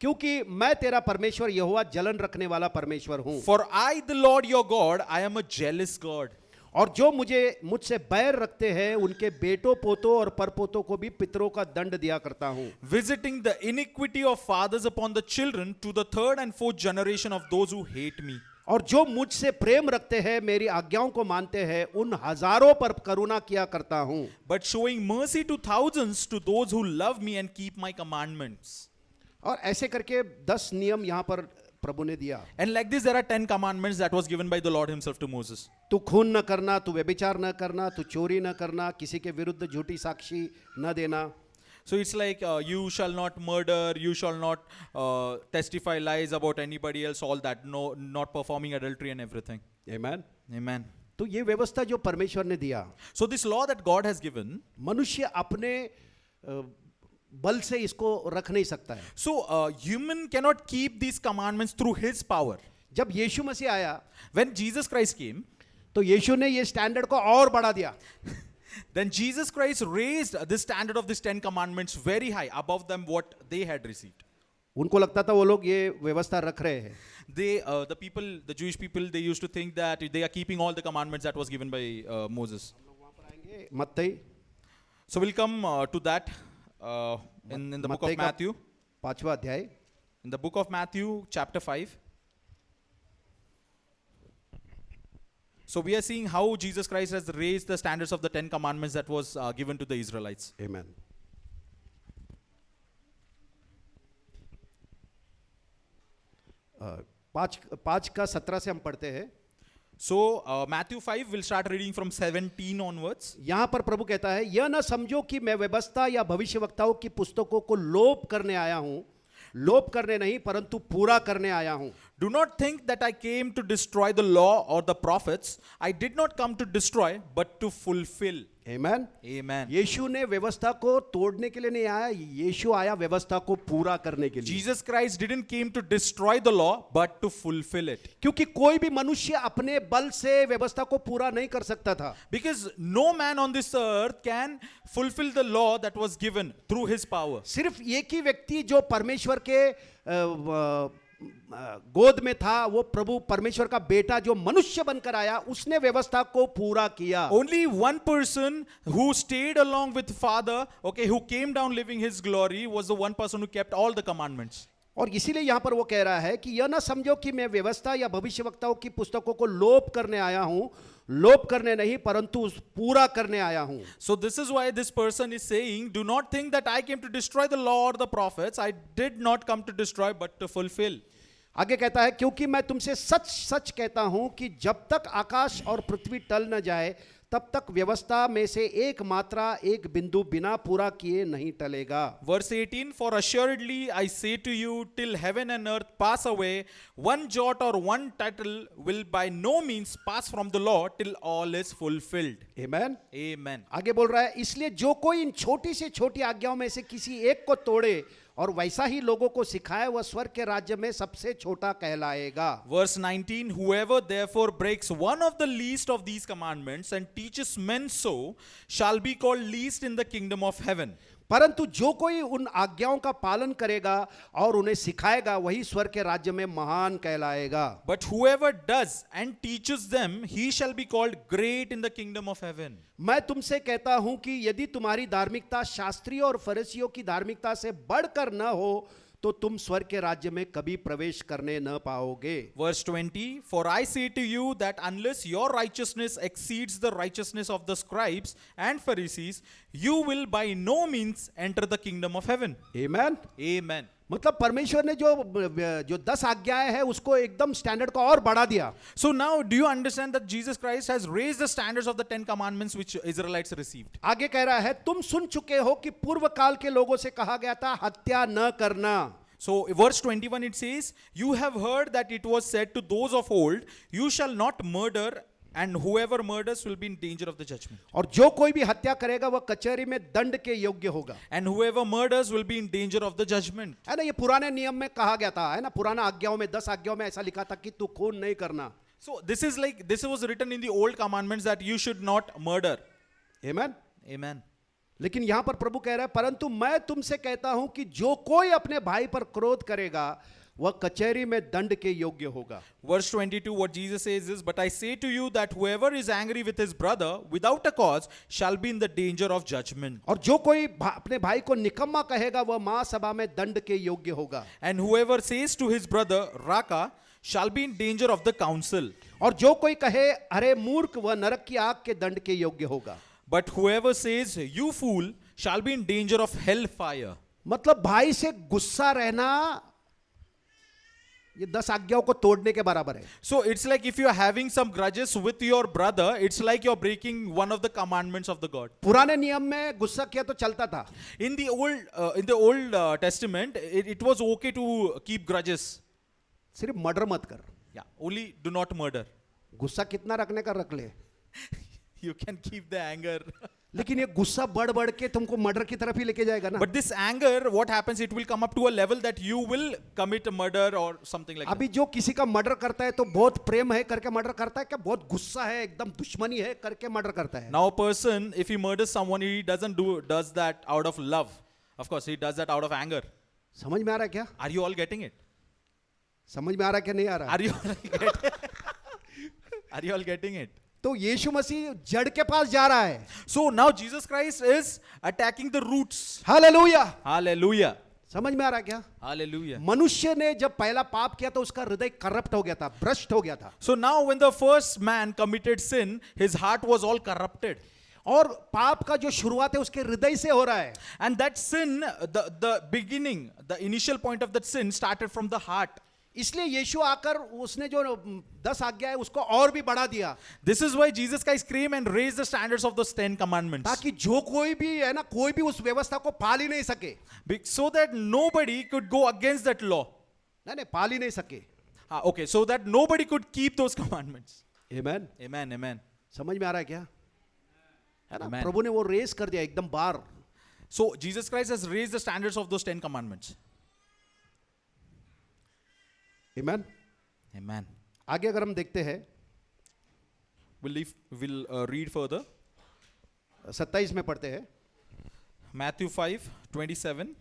क्योंकि मैं तेरा परमेश्वर यहोवा जलन रखने वाला परमेश्वर हूँ. For I, the Lord your God, I am a jealous God. और जो मुझसे बैर रखते हैं उनके बेटों पोतों और परपोतों को भी पितरों का दंड दिया करता हूँ. Visiting the iniquity of fathers upon the children to the third and fourth generation of those who hate me. और जो मुझसे प्रेम रखते हैं मेरी आज्ञाओं को मानते हैं उन हजारों पर करुणा किया करता हूँ. But showing mercy to thousands to those who love me and keep my commandments. और ऐसे करके 10 नियम यहाँ पर प्रभु ने दिया. And like this, there are 10 commandments that was given by the Lord himself to Moses. तू खून न करना, तू व्यभिचार न करना, तू चोरी न करना, किसी के विरुद्ध झूठी साक्षी न देना. So it's like you shall not murder, you shall not testify lies about anybody else, all that. No, not performing adultery and everything. Amen. Amen. तो ये व्यवस्था जो परमेश्वर ने दिया, So this law that God has given, मनुष्य अपने बल से इसको रख नहीं सकता है. so human cannot keep these commandments through his power. जब यीशु मसीह आया When Jesus Christ came, तो यीशु ने ये स्टैंडर्ड को और बढ़ा दिया. then Jesus Christ raised the standard of these 10 commandments very high above them what they had received. उनको लगता था वो लोग ये व्यवस्था रख रहे हैं. They, the people, the Jewish people, they used to think that they are keeping all the commandments that was given by Moses. मत्ती So we'll come to that in the book मत्ती of का Matthew. 5वां अध्याय. In the book of Matthew, chapter 5. So we are seeing how Jesus Christ has raised the standards of the 10 commandments that was given to the Israelites. Amen. पाँच का 17 से हम पढ़ते हैं. So Matthew 5, we'll start reading from 17 onwards. यहाँ पर प्रभु कहता है, यह न समझो कि मैं व्यवस्था या भविष्यवक्ताओं की पुस्तकों को लोप करने आया हूँ. लोप करने नहीं परंतु पूरा करने आया हूँ. Do not think that I came to destroy the law or the prophets. I did not come to destroy, but to fulfill. Amen. Amen. यीशु ने व्यवस्था को तोड़ने के लिए नहीं आया, यीशु आया व्यवस्था को पूरा करने के लिए. Jesus Christ didn't came to destroy the law, but to fulfill it. क्योंकि कोई भी मनुष्य अपने बल से व्यवस्था को पूरा नहीं कर सकता था. Because no man on this earth can fulfill the law that was given through his power. सिर्फ एक ही व्यक्ति जो परमेश्वर के गोद में था, वो प्रभु परमेश्वर का बेटा जो मनुष्य बनकर आया, उसने व्यवस्था को पूरा किया. Only one person who stayed along with Father, okay, who came down living his glory, was the one person who kept all the commandments. और इसीलिए यहां पर वो कह रहा है कि यह ना समझो कि मैं व्यवस्था या भविष्यवक्ताओं की पुस्तकों को लोप करने आया हूं. लोप करने नहीं परंतु पूरा करने आया हूं. So this is why this person is saying, do not think that I came to destroy the law or the prophets. I did not come to destroy, but to fulfill. आगे कहता है, क्योंकि मैं तुमसे सच सच कहता हूं कि जब तक आकाश और पृथ्वी टल न जाए तब तक व्यवस्था में से एक मात्रा एक बिंदु बिना पूरा किए नहीं टलेगा. Verse 18, for assuredly I say to you, till heaven and earth pass away, one jot or one tittle will by no means pass from the law till all is fulfilled. Amen. Amen. आगे बोल रहा है, इसलिए जो कोई इन छोटी से छोटी आज्ञाओं में से किसी एक को तोड़े और वैसा ही लोगों को सिखाए वह स्वर्ग के राज्य में सबसे छोटा कहलाएगा। Verse 19, whoever therefore breaks one of the least of these commandments and teaches men so shall be called least in the kingdom of heaven. परंतु जो कोई उन आज्ञाओं का पालन करेगा और उन्हें सिखाएगा वही स्वर्ग के राज्य में महान कहलाएगा। But whoever does and teaches them, he shall be called great in the kingdom of heaven. मैं तुमसे कहता हूं कि यदि तुम्हारी धार्मिकता शास्त्रियों और फरीसियों की धार्मिकता से बढ़कर न हो तो तुम स्वर्ग के राज्य में कभी प्रवेश करने न पाओगे। Verse 20, for I say to you that unless your righteousness exceeds the righteousness of the scribes and Pharisees, you will by no means enter the kingdom of heaven. Amen. Amen. मतलब परमेश्वर ने जो 10 आज्ञाएं हैं उसको एकदम स्टैंडर्ड को और बढ़ा दिया। So now do you understand that Jesus Christ has raised the standards of the 10 commandments which Israelites received? आगे कह रहा है तुम सुन चुके हो कि पूर्व काल के लोगों से कहा गया था हत्या न करना। So verse 21 it says, you have heard that it was said to those of old, you shall not murder, and whoever murders will be in danger of the judgment. और जो कोई भी हत्या करेगा वह कचहरी में दंड के योग्य होगा। And whoever murders will be in danger of the judgment. है ना, ये पुराने नियम में कहा गया था, है ना, पुराना आज्ञाओं में 10 आज्ञाओं में ऐसा लिखा था कि तू खून नहीं करना। So this is like, this was written in the old commandments that you should not murder. Amen. Amen. लेकिन यहां पर प्रभु कह रहा है परंतु मैं तुमसे कहता हूं कि जो कोई अपने भाई पर क्रोध करेगा वह कचहरी में दंड के योग्य होगा। Verse 22, what Jesus says is, but I say to you that whoever is angry with his brother without a cause shall be in the danger of judgment. और जो कोई अपने भाई को निकम्मा कहेगा वह महासभा में दंड के योग्य होगा। And whoever says to his brother Raka shall be in danger of the council. और जो कोई कहे अरे मूर्ख वह नरक की आग के दंड के योग्य होगा। But whoever says you fool shall be in danger of hell fire. मतलब भाई से गुस्सा रहना ये 10 आज्ञाओं को तोड़ने के बराबर है। So it's like if you're having some grudges with your brother, it's like you're breaking one of the commandments of the God. पुराने नियम में गुस्सा किया तो चलता था। In the old Testament, it was okay to keep grudges. सिर्फ murder मत कर। Yeah, only do not murder. गुस्सा कितना रखने का रख ले, You can keep the anger. लेकिन ये गुस्सा बढ़ बढ़ के तुमको मर्डर की तरफ ही लेके जाएगा ना। But this anger, what happens, it will come up to a level that you will commit a murder or something like that. अभी जो किसी का मर्डर करता है तो बहुत प्रेम है करके मर्डर करता है क्या बहुत गुस्सा है एकदम दुश्मनी है करके मर्डर करता है। Now a person, if he murders someone, he does that out of love. Of course, he does that out of anger. समझ में आ रहा है क्या? Are you all getting it? समझ में आ रहा है क्या नहीं आ रहा? Are you all getting it? तो यीशु मसीह जड़ के पास जा रहा है। So now Jesus Christ is attacking the roots. Hallelujah. Hallelujah. समझ में आ रहा है क्या? Hallelujah. मनुष्य ने जब पहला पाप किया तो उसका हृदय करप्ट हो गया था, भ्रष्ट हो गया था। So now when the first man committed sin, his heart was all corrupted. और पाप का जो शुरुआत है उसके हृदय से हो रहा है। And that sin, the beginning, the initial point of that sin started from the heart. इसलिए यीशु आकर उसने जो 10 आज्ञा है उसको और भी बढ़ा दिया, This is why Jesus Christ came and raised the standards of those 10 commandments. ताकि जो कोई भी है ना कोई भी उस व्यवस्था को पाल ही नहीं सके। So that nobody could go against that law. नहीं पाल ही नहीं सके। Okay, so that nobody could keep those commandments. Amen. Amen, amen. समझ में आ रहा है क्या? है ना, Amen. प्रभु ने वो रेस कर दिया एकदम बार। So Jesus Christ has raised the standards of those 10 commandments. Amen. Amen. आगे अगर हम देखते हैं We'll read further. 27 में पढ़ते हैं, Matthew 5:27.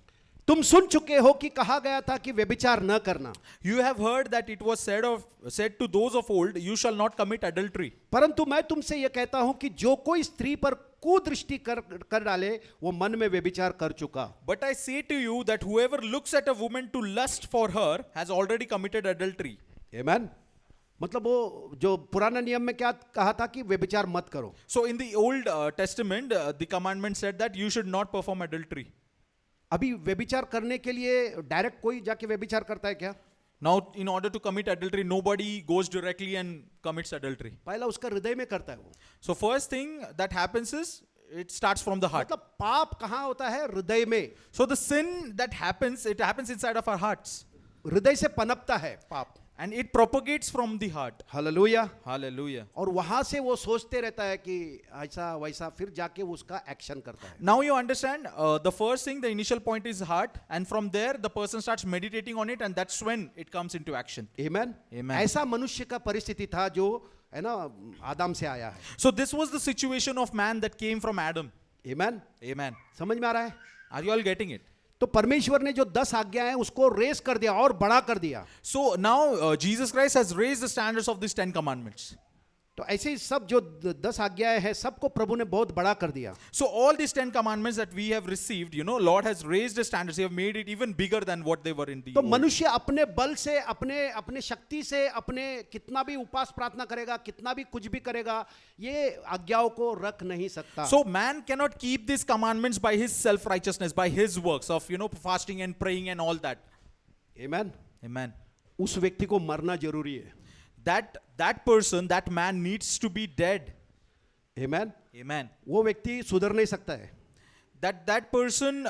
तुम सुन चुके हो कि कहा गया था कि व्यभिचार न करना, You have heard that it was said to those of old, you shall not commit adultery. परंतु मैं तुमसे यह कहता हूं कि जो कोई स्त्री पर कुदृष्टि कर डाले वो मन में व्यभिचार कर चुका। But I say to you that whoever looks at a woman to lust for her has already committed adultery. आमेन। मतलब वो जो पुराना नियम में क्या कहा था कि व्यभिचार मत करो। So in the Old Testament, the commandment said that you should not perform adultery. अभी व्यभिचार करने के लिए डायरेक्ट कोई जाके व्यभिचार करता है क्या? Now, in order to commit adultery, nobody goes directly and commits adultery. पहला उसका हृदय में करता है वो। So first thing that happens is it starts from the heart. मतलब पाप कहाँ होता है? हृदय में। So the sin that happens, it happens inside of our hearts. हृदय से पनपता है पाप। And it propagates from the heart. Hallelujah. Hallelujah. और वहां से वो सोचते रहता है कि ऐसा वैसा, फिर जाके वो उसका एक्शन करता है। Now you understand, the first thing, the initial point is heart, and from there the person starts meditating on it, and that's when it comes into action. Amen. Amen. ऐसा मनुष्य का परिस्थिति था जो है ना आदम से आया है। So this was the situation of man that came from Adam. Amen. Amen. समझ में आ रहा है? Are you all getting it? तो परमेश्वर ने जो 10 आज्ञाएं हैं उसको रेस कर दिया और बड़ा कर दिया। So now Jesus Christ has raised the standards of these 10 commandments. तो ऐसे ही सब जो 10 आज्ञाएं हैं सबको प्रभु ने बहुत बड़ा कर दिया। So all these 10 commandments that we have received, you know, Lord has raised the standards. He have made it even bigger than what they were in the तो old. मनुष्य अपने बल से, अपने शक्ति से, अपने कितना भी उपास प्रार्थना करेगा, कितना भी कुछ भी करेगा, ये आज्ञाओं को रख नहीं सकता। So man cannot keep these commandments by his self-righteousness, by his works of, you know, fasting and praying and all that. Amen. Amen. उस व्यक्ति को मरना जरूरी है। That person, that man needs to be dead. Amen. Amen. वो व्यक्ति सुधर नहीं सकता है। That person,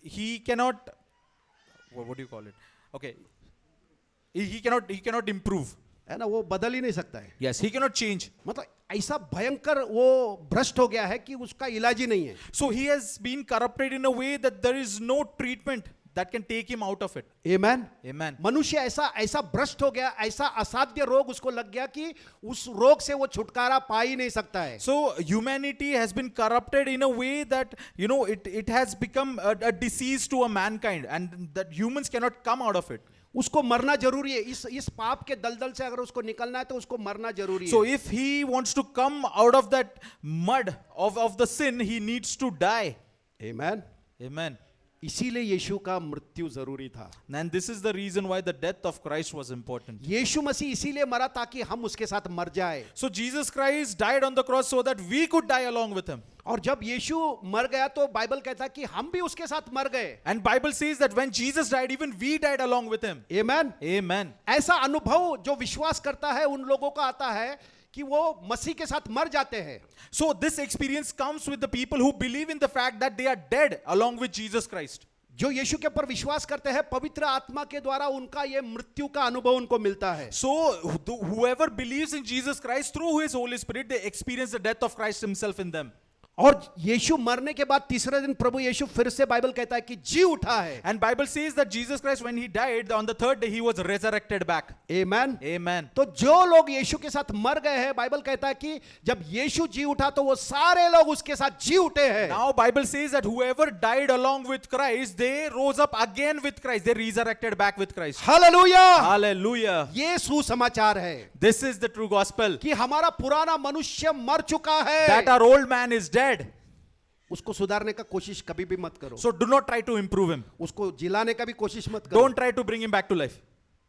he cannot, what do you call it? Okay. He cannot improve. है ना, वो बदल ही नहीं सकता है। Yes, he cannot change. मतलब ऐसा भयंकर वो भ्रष्ट हो गया है कि उसका इलाज ही नहीं है। So he has been corrupted in a way that there is no treatment that can take him out of it. Amen. Amen. मनुष्य ऐसा भ्रष्ट हो गया, ऐसा असाध्य रोग उसको लग गया कि उस रोग से वो छुटकारा पा ही नहीं सकता है। So humanity has been corrupted in a way that, you know, it has become a disease to a mankind, and that humans cannot come out of it. उसको मरना जरूरी है। इस पाप के दलदल से अगर उसको निकलना है तो उसको मरना जरूरी है। So if he wants to come out of that mud of the sin, he needs to die. Amen. Amen. इसीलिए यीशु का मृत्यु जरूरी था। And this is the reason why the death of Christ was important. यीशु मसीह इसीलिए मरा ताकि हम उसके साथ मर जाए। So Jesus Christ died on the cross so that we could die along with him. और जब यीशु मर गया तो बाइबल कहता है कि हम भी उसके साथ मर गए। And Bible says that when Jesus died, even we died along with him. Amen. Amen. ऐसा अनुभव जो विश्वास करता है उन लोगों का आता है कि वो मसीह के साथ मर जाते हैं। So this experience comes with the people who believe in the fact that they are dead along with Jesus Christ. जो यीशु के ऊपर विश्वास करते हैं पवित्र आत्मा के द्वारा उनका ये मृत्यु का अनुभव उनको मिलता है। So whoever believes in Jesus Christ through his Holy Spirit, they experience the death of Christ himself in them. और यीशु मरने के बाद तीसरे दिन प्रभु यीशु फिर से बाइबल कहता है कि जी उठा है। And Bible says that Jesus Christ, when he died, on the third day he was resurrected back. Amen. Amen. तो जो लोग यीशु के साथ मर गए हैं, बाइबल कहता है कि जब यीशु जी उठा तो वो सारे लोग उसके साथ जी उठे हैं। Now Bible says that whoever died along with Christ, they rose up again with Christ. They resurrected back with Christ. Hallelujah. Hallelujah. ये सुसमाचार है This is the true gospel. कि हमारा पुराना मनुष्य मर चुका है। That our old man is dead. उसको सुधारने का कोशिश कभी भी मत करो। So do not try to improve him. उसको जिलाने का भी कोशिश मत करो। Don't try to bring him back to life.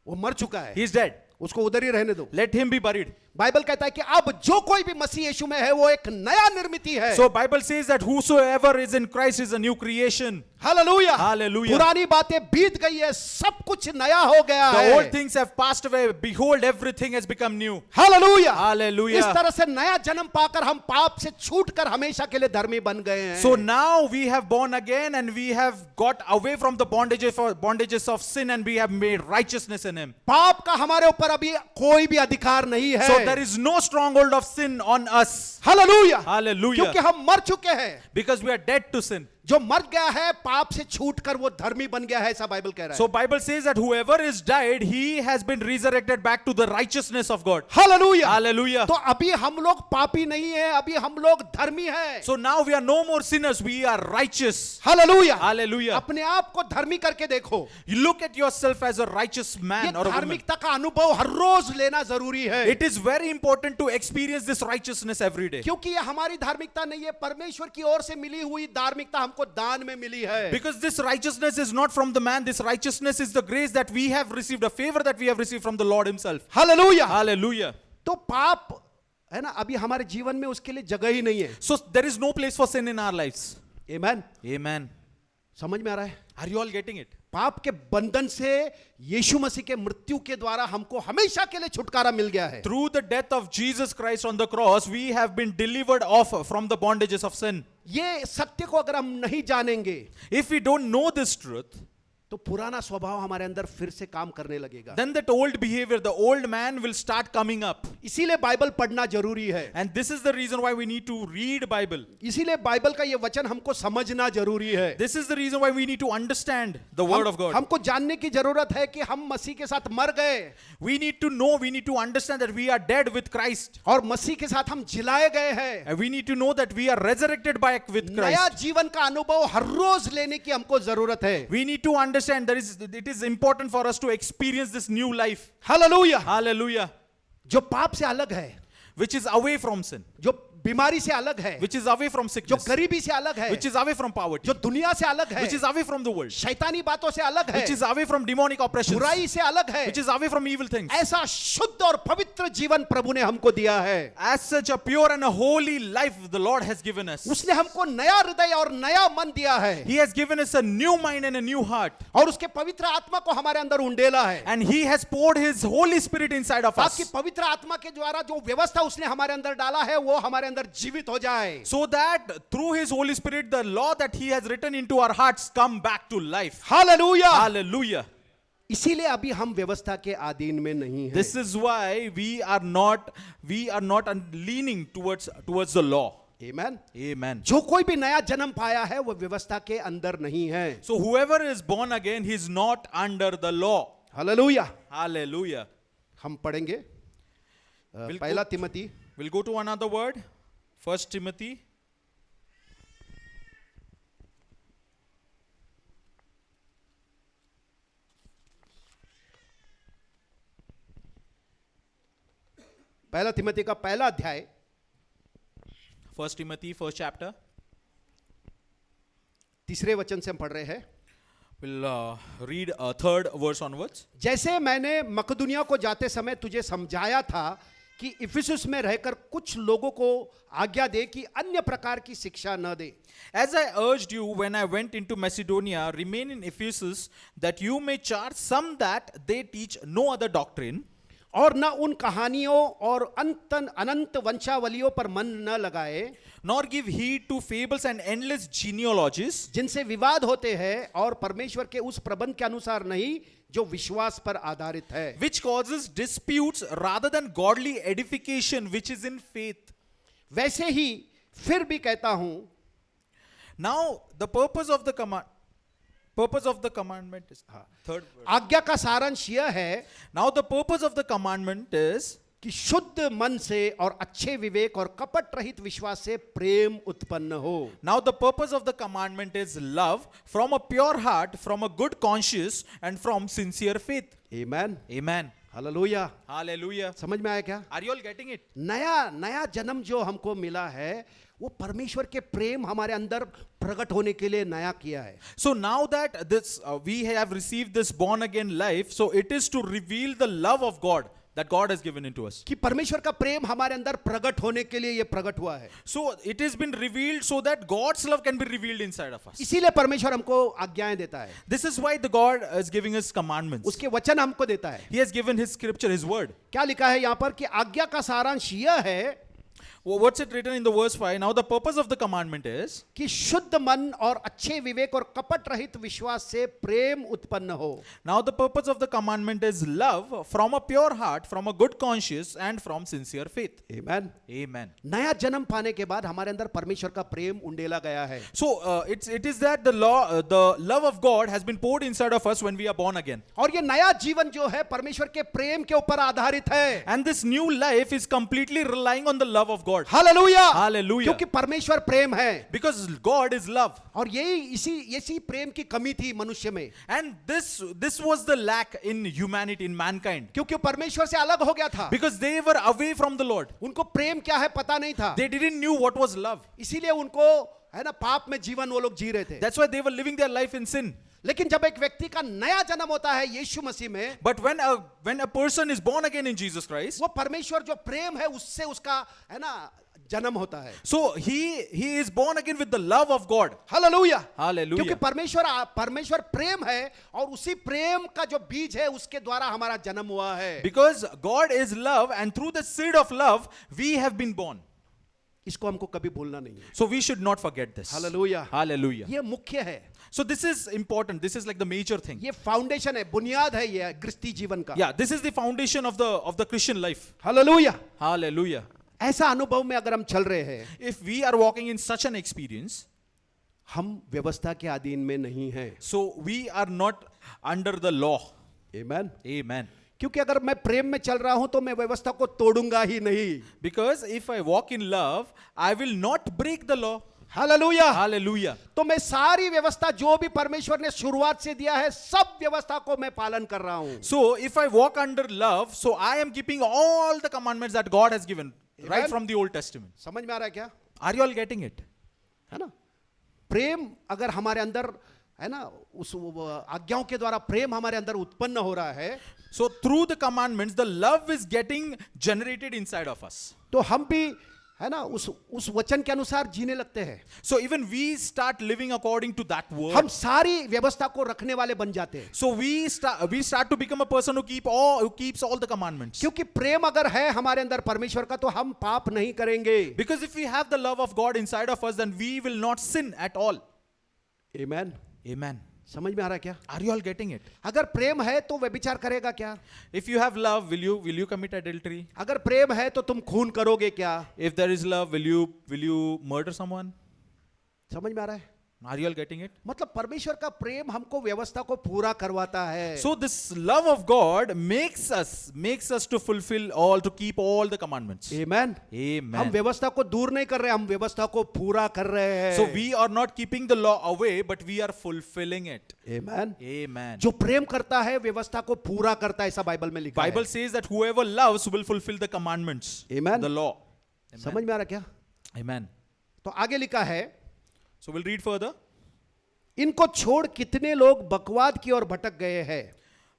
वो मर चुका है। He is dead. उसको उधर ही रहने दो। Let him be buried. Bible कहता है कि अब जो कोई भी मसीह यीशु में है वो एक नया निर्मिति है। So Bible says that whosoever is in Christ is a new creation. Hallelujah. Hallelujah. पुरानी बातें बीत गई है, सब कुछ नया हो गया The है। old things have passed away. Behold, everything has become new. Hallelujah. Hallelujah. इस तरह से नया जन्म पाकर हम पाप से छूटकर हमेशा के लिए धर्मी बन गए हैं। So now we have born again and we have got away from the bondages of sin and we have made righteousness in him. पाप का हमारे ऊपर अभी कोई भी अधिकार नहीं है। So there is no stronghold of sin on us. Hallelujah. Hallelujah. क्योंकि हम मर चुके हैं। Because we are dead to sin. जो मर गया है पाप से छूटकर वो धर्मी बन गया है, ऐसा बाइबल कह रहा है। So Bible says that whoever is died, he has been resurrected back to the righteousness of God. Hallelujah. Hallelujah. तो अभी हम लोग पापी नहीं है, अभी हम लोग धर्मी हैं। So now we are no more sinners, we are righteous. Hallelujah. Hallelujah. अपने आप को धर्मी करके देखो। You look at yourself as a righteous ये man or a woman. धार्मिकता का अनुभव हर रोज लेना जरूरी है। It is very important to experience this righteousness every day. क्योंकि ये हमारी धार्मिकता नहीं है, परमेश्वर की ओर से मिली हुई धार्मिकता हमको दान में मिली है। Because this righteousness is not from the man, this righteousness is the grace that we have received, a favor that we have received from the Lord himself. Hallelujah. Hallelujah. तो पाप है ना अभी हमारे जीवन में उसके लिए जगह ही नहीं है। So there is no place for sin in our lives. Amen. Amen. समझ में आ रहा है? Are you all getting it? पाप के बंधन से यीशु मसीह के मृत्यु के द्वारा हमको हमेशा के लिए छुटकारा मिल गया है। Through the death of Jesus Christ on the cross, we have been delivered off from the bondages of sin. ये सत्य को अगर हम नहीं जानेंगे, If we don't know this truth, तो पुराना स्वभाव हमारे अंदर फिर से काम करने लगेगा। then that old behavior, the old man will start coming up. इसीलिए बाइबल पढ़ना जरूरी है। And this is the reason why we need to read Bible. इसीलिए बाइबल का ये वचन हमको समझना जरूरी है। This is the reason why we need to understand the word of God. हमको जानने की जरूरत है कि हम मसीह के साथ मर गए We need to know, we need to understand that we are dead with Christ. और मसीह के साथ हम जिलाए गए हैं। And we need to know that we are resurrected with नया Christ. जीवन का अनुभव हर रोज लेने की हमको जरूरत है। We need to understand that it is important for us to experience this new life. Hallelujah. Hallelujah. जो पाप से अलग है, Which is away from sin. जो बीमारी से अलग है, Which is away from जो sickness. गरीबी से अलग है, Which is away from poverty. जो दुनिया से अलग है, Which is away from the world. शैतानी बातों से अलग है, Which is away from demonic oppressions. बुराई से अलग है, Which is away from evil things. ऐसा शुद्ध और पवित्र जीवन प्रभु ने हमको दिया है। As such a pure and a holy life the Lord has given us. उसने हमको नया हृदय और नया मन दिया है He has given us a new mind and a new heart. और उसके पवित्र आत्मा को हमारे अंदर उंडेला है। And He has poured His Holy Spirit inside of ताकि us. पवित्र आत्मा के द्वारा जो व्यवस्था उसने हमारे अंदर डाला है वो हमारे अंदर जीवित हो जाए। So that through His Holy Spirit, the law that He has written into our hearts come back to life. Hallelujah. Hallelujah. इसीलिए अभी हम व्यवस्था के अधीन में नहीं हैं। This is why we are not leaning towards the law. Amen. Amen. जो कोई भी नया जन्म पाया है वो व्यवस्था के अंदर नहीं है। So whoever is born again, he is not under the law. Hallelujah. Hallelujah. हम पढ़ेंगे पहला Timothy We'll go to another word. 1 Timothy. पहला तिमोथी का पहला अध्याय 1 Timothy, first chapter. तीसरे वचन से हम पढ़ रहे हैं। We'll read third verse onwards. जैसे मैंने मकदुनिया को जाते समय तुझे समझाया था कि इफिसुस में रहकर कुछ लोगों को आज्ञा दे कि अन्य प्रकार की शिक्षा न दे। As I urged you when I went into Macedonia, remain in Ephesus, that you may charge some that they teach no other doctrine, और न उन कहानियों और अनंत वंशावलियों पर मन न लगाए nor give heed to fables and endless genealogies, जिनसे विवाद होते हैं और परमेश्वर के उस प्रबंध के अनुसार नहीं जो विश्वास पर आधारित है। which causes disputes rather than godly edification which is in faith. वैसे ही फिर भी कहता हूं, Now the purpose of the commandment is third verse. आज्ञा का सारांश यह है Now the purpose of the commandment is कि शुद्ध मन से और अच्छे विवेक और कपट रहित विश्वास से प्रेम उत्पन्न हो। Now the purpose of the commandment is love from a pure heart, from a good conscience, and from sincere faith. Amen. Amen. Hallelujah. Hallelujah. समझ में आया क्या? Are you all getting it? नया जन्म जो हमको मिला है वो परमेश्वर के प्रेम हमारे अंदर प्रकट होने के लिए नया किया है। So now that we have received this born again life, so it is to reveal the love of God that God has given into us. कि परमेश्वर का प्रेम हमारे अंदर प्रकट होने के लिए ये प्रकट हुआ है। So it has been revealed so that God's love can be revealed inside of us. इसीलिए परमेश्वर हमको आज्ञाएं देता है, This is why the God is giving us commandments. उसके वचन हमको देता है। He has given His scripture, His word. क्या लिखा है यहाँ पर कि आज्ञा का सारांश यह है What's it written in the verse 5? Now the purpose of the commandment is कि शुद्ध मन और अच्छे विवेक और कपट रहित विश्वास से प्रेम उत्पन्न हो। Now the purpose of the commandment is love from a pure heart, from a good conscience, and from sincere faith. Amen. Amen. नया जन्म पाने के बाद हमारे अंदर परमेश्वर का प्रेम उंडेला गया है। So it is that the love of God has been poured inside of us when we are born again. और ये नया जीवन जो है परमेश्वर के प्रेम के ऊपर आधारित है। And this new life is completely relying on the love of God. Hallelujah. Hallelujah. क्योंकि परमेश्वर प्रेम है Because God is love. और यही इसी प्रेम की कमी थी मनुष्य में, And this was the lack in humanity, in mankind. क्योंकि परमेश्वर से अलग हो गया था। Because they were away from the Lord. उनको प्रेम क्या है पता नहीं था, They didn't knew what was love. इसीलिए उनको है ना पाप में जीवन वो लोग जी रहे थे। That's why they were living their life in sin. लेकिन जब एक व्यक्ति का नया जन्म होता है यीशु मसीह में, But when a person is born again in Jesus Christ, वो परमेश्वर जो प्रेम है उससे उसका है ना जन्म होता है। so he is born again with the love of God. Hallelujah. Hallelujah. क्योंकि परमेश्वर प्रेम है और उसी प्रेम का जो बीज है उसके द्वारा हमारा जन्म हुआ है। Because God is love, and through the seed of love we have been born. इसको हमको कभी भूलना नहीं है। So we should not forget this. Hallelujah. Hallelujah. ये मुख्य है, So this is important. This is like the major thing. ये फाउंडेशन है, बुनियाद है ये क्रिस्ती जीवन का। Yeah, this is the foundation of the Christian life. Hallelujah. Hallelujah. ऐसा अनुभव में अगर हम चल रहे हैं, If we are walking in such an experience, हम व्यवस्था के अधीन में नहीं हैं। so we are not under the law. Amen. Amen. क्योंकि अगर मैं प्रेम में चल रहा हूं तो मैं व्यवस्था को तोड़ूंगा ही नहीं। Because if I walk in love, I will not break the law. Hallelujah. Hallelujah. तो मैं सारी व्यवस्था जो भी परमेश्वर ने शुरुआत से दिया है, सब व्यवस्था को मैं पालन कर रहा हूं। So if I walk under love, so I am keeping all the commandments that God has given right Amen. from the Old Testament. समझ में आ रहा है क्या? Are you all getting it? है ना? प्रेम अगर हमारे अंदर है ना, उस आज्ञाओं के द्वारा प्रेम हमारे अंदर उत्पन्न हो रहा है, So through the commandments, the love is getting generated inside of us. तो हम भी है ना उस वचन के अनुसार जीने लगते हैं। So even we start living according to that word. हम सारी व्यवस्था को रखने वाले बन जाते हैं, So we start to become a person who keeps all the commandments. क्योंकि प्रेम अगर है हमारे अंदर परमेश्वर का, तो हम पाप नहीं करेंगे। Because if we have the love of God inside of us, then we will not sin at all. Amen. Amen. समझ में आ रहा है क्या? Are you all getting it? अगर प्रेम है तो व्यभिचार करेगा क्या? If you have love, will you commit adultery? अगर प्रेम है तो तुम खून करोगे क्या? If there is love, will you murder someone? समझ में आ रहा है? Are you all getting it? मतलब परमेश्वर का प्रेम हमको व्यवस्था को पूरा करवाता है। So this love of God makes us to keep all the commandments. आमेन। हम Amen. व्यवस्था को दूर नहीं कर रहे, हम व्यवस्था को पूरा कर रहे हैं। So we are not keeping the law away, but we are fulfilling it. Amen. Amen. जो प्रेम करता है व्यवस्था को पूरा करता है, ऐसा बाइबल में लिखा Bible है। says that whoever loves will fulfill the commandments. Amen. The law. समझ में आ रहा क्या? Amen. तो आगे लिखा है, So we'll read further. इनको छोड़ कितने लोग बकवाद की ओर भटक गए हैं।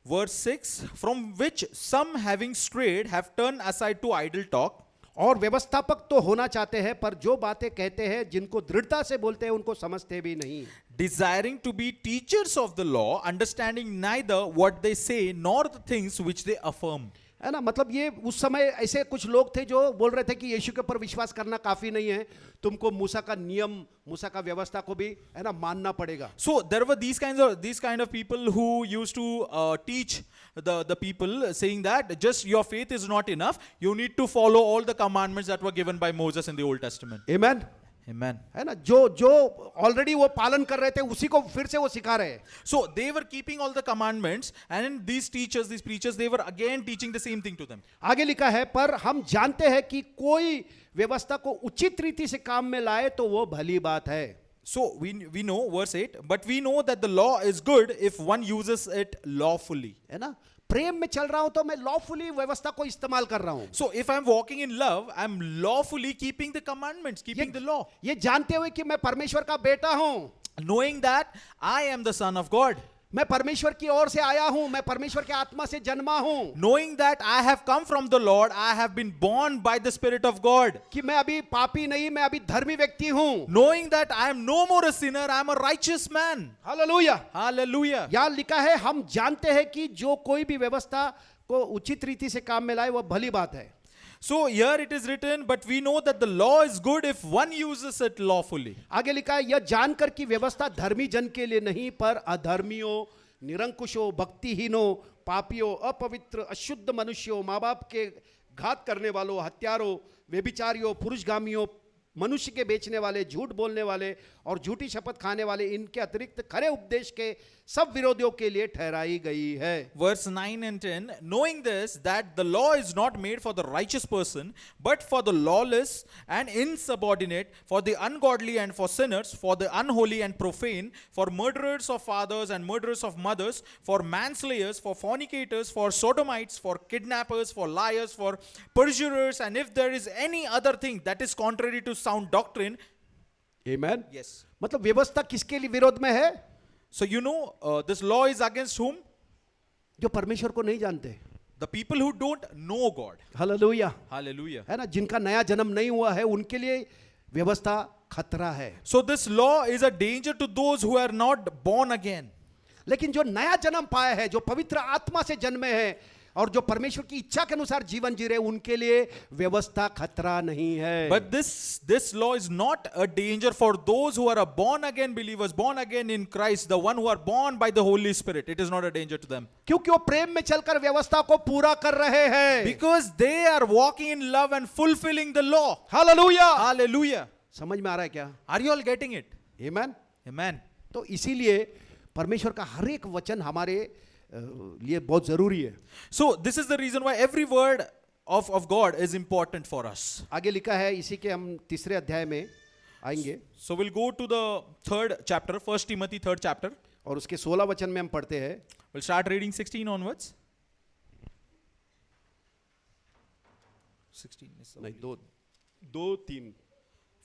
Verse 6, from which some having strayed have turned aside to idle talk, और व्यवस्थापक तो होना चाहते हैं, पर जो बातें कहते हैं जिनको दृढ़ता से बोलते हैं उनको समझते भी नहीं। desiring to be teachers of the law, understanding neither what they say nor the things which they affirm. है ना, मतलब ये उस समय ऐसे कुछ लोग थे जो बोल रहे थे कि यीशु के ऊपर विश्वास करना काफी नहीं है, तुमको मूसा का नियम, मूसा का व्यवस्था को भी है ना मानना पड़ेगा। So there were these kind of people who used to teach the people, saying that just your faith is not enough, you need to follow all the commandments that were given by Moses in the Old Testament. Amen. Amen. है ना, जो already वो पालन कर रहे थे उसी को फिर से वो सिखा रहे हैं। So they were keeping all the commandments, and these teachers, these preachers, they were again teaching the same thing to them. आगे लिखा है, पर हम जानते हैं कि कोई व्यवस्था को उचित रीति से काम में लाए तो वो भली बात है। So we know, verse 8, but we know that the law is good if one uses it lawfully. है ना, प्रेम में चल रहा हूं तो मैं लॉफुली व्यवस्था को इस्तेमाल कर रहा हूं। So if I'm walking in love, I'm lawfully keeping the commandments, keeping the law, ये जानते हुए कि मैं परमेश्वर का बेटा हूं, knowing that I am the son of God, मैं परमेश्वर की ओर से आया हूं, मैं परमेश्वर के आत्मा से जन्मा हूं, knowing that I have come from the Lord, I have been born by the Spirit of God, कि मैं अभी पापी नहीं, मैं अभी धर्मी व्यक्ति हूं। knowing that I am no more a sinner, I am a righteous man. Hallelujah. Hallelujah. यहाँ लिखा है, हम जानते हैं कि जो कोई भी व्यवस्था को उचित रीति से काम में लाए वह भली बात है। So here it is written, but we know that the law is good if one uses it lawfully. आगे लिखा है, यह जानकर कि व्यवस्था धर्मी जन के लिए नहीं, पर अधर्मियों, निरंकुशों, भक्तिहीनों, पापियों, अपवित्र, अशुद्ध मनुष्यों, माँ बाप के घात करने वालों, हत्यारों, व्यभिचारियों, पुरुषगामियों, मनुष्य के बेचने वाले, झूठ बोलने वाले और झूठी शपथ खाने वाले, इनके अतिरिक्त खरे उपदेश के सब विरोधियों के लिए ठहराई गई है। Verse 9 and 10, knowing this, that the law is not made for the righteous person, but for the lawless and insubordinate, for the ungodly and for sinners, for the unholy and profane, for murderers of fathers and murderers of mothers, for manslayers, for fornicators, for sodomites, for kidnappers, for liars, for perjurers, and if there is any other thing that is contrary to sound doctrine. Amen. Yes. मतलब व्यवस्था किसके लिए विरोध में है? So you know, this law is against whom? जो परमेश्वर को नहीं जानते। The people who don't know God. Hallelujah. Hallelujah. है ना, जिनका नया जन्म नहीं हुआ है उनके लिए व्यवस्था खतरा है। So this law is a danger to those who are not born again. लेकिन जो नया जन्म पाए हैं, जो पवित्र आत्मा से जन्मे हैं, और जो परमेश्वर की इच्छा के अनुसार जीवन जी रहे उनके लिए व्यवस्था खतरा नहीं है। But this law is not a danger for those who are born again believers, born again in Christ, the one who are born by the Holy Spirit. It is not a danger to them. क्योंकि वो प्रेम में चलकर व्यवस्था को पूरा कर रहे हैं। Because they are walking in love and fulfilling the law. Hallelujah. Hallelujah. समझ में आ रहा है क्या? Are you all getting it? Amen. Amen. तो इसीलिए परमेश्वर का हर एक वचन हमारे लिए बहुत जरूरी है। So this is the reason why every word of God is important for us. आगे लिखा है, इसी के हम तीसरे अध्याय में आएंगे So we'll go to the third chapter, 1 Timothy 3rd chapter. और उसके 16 वचन में हम पढ़ते हैं। We'll start reading 16 onwards. 16 is नहीं, दो तीन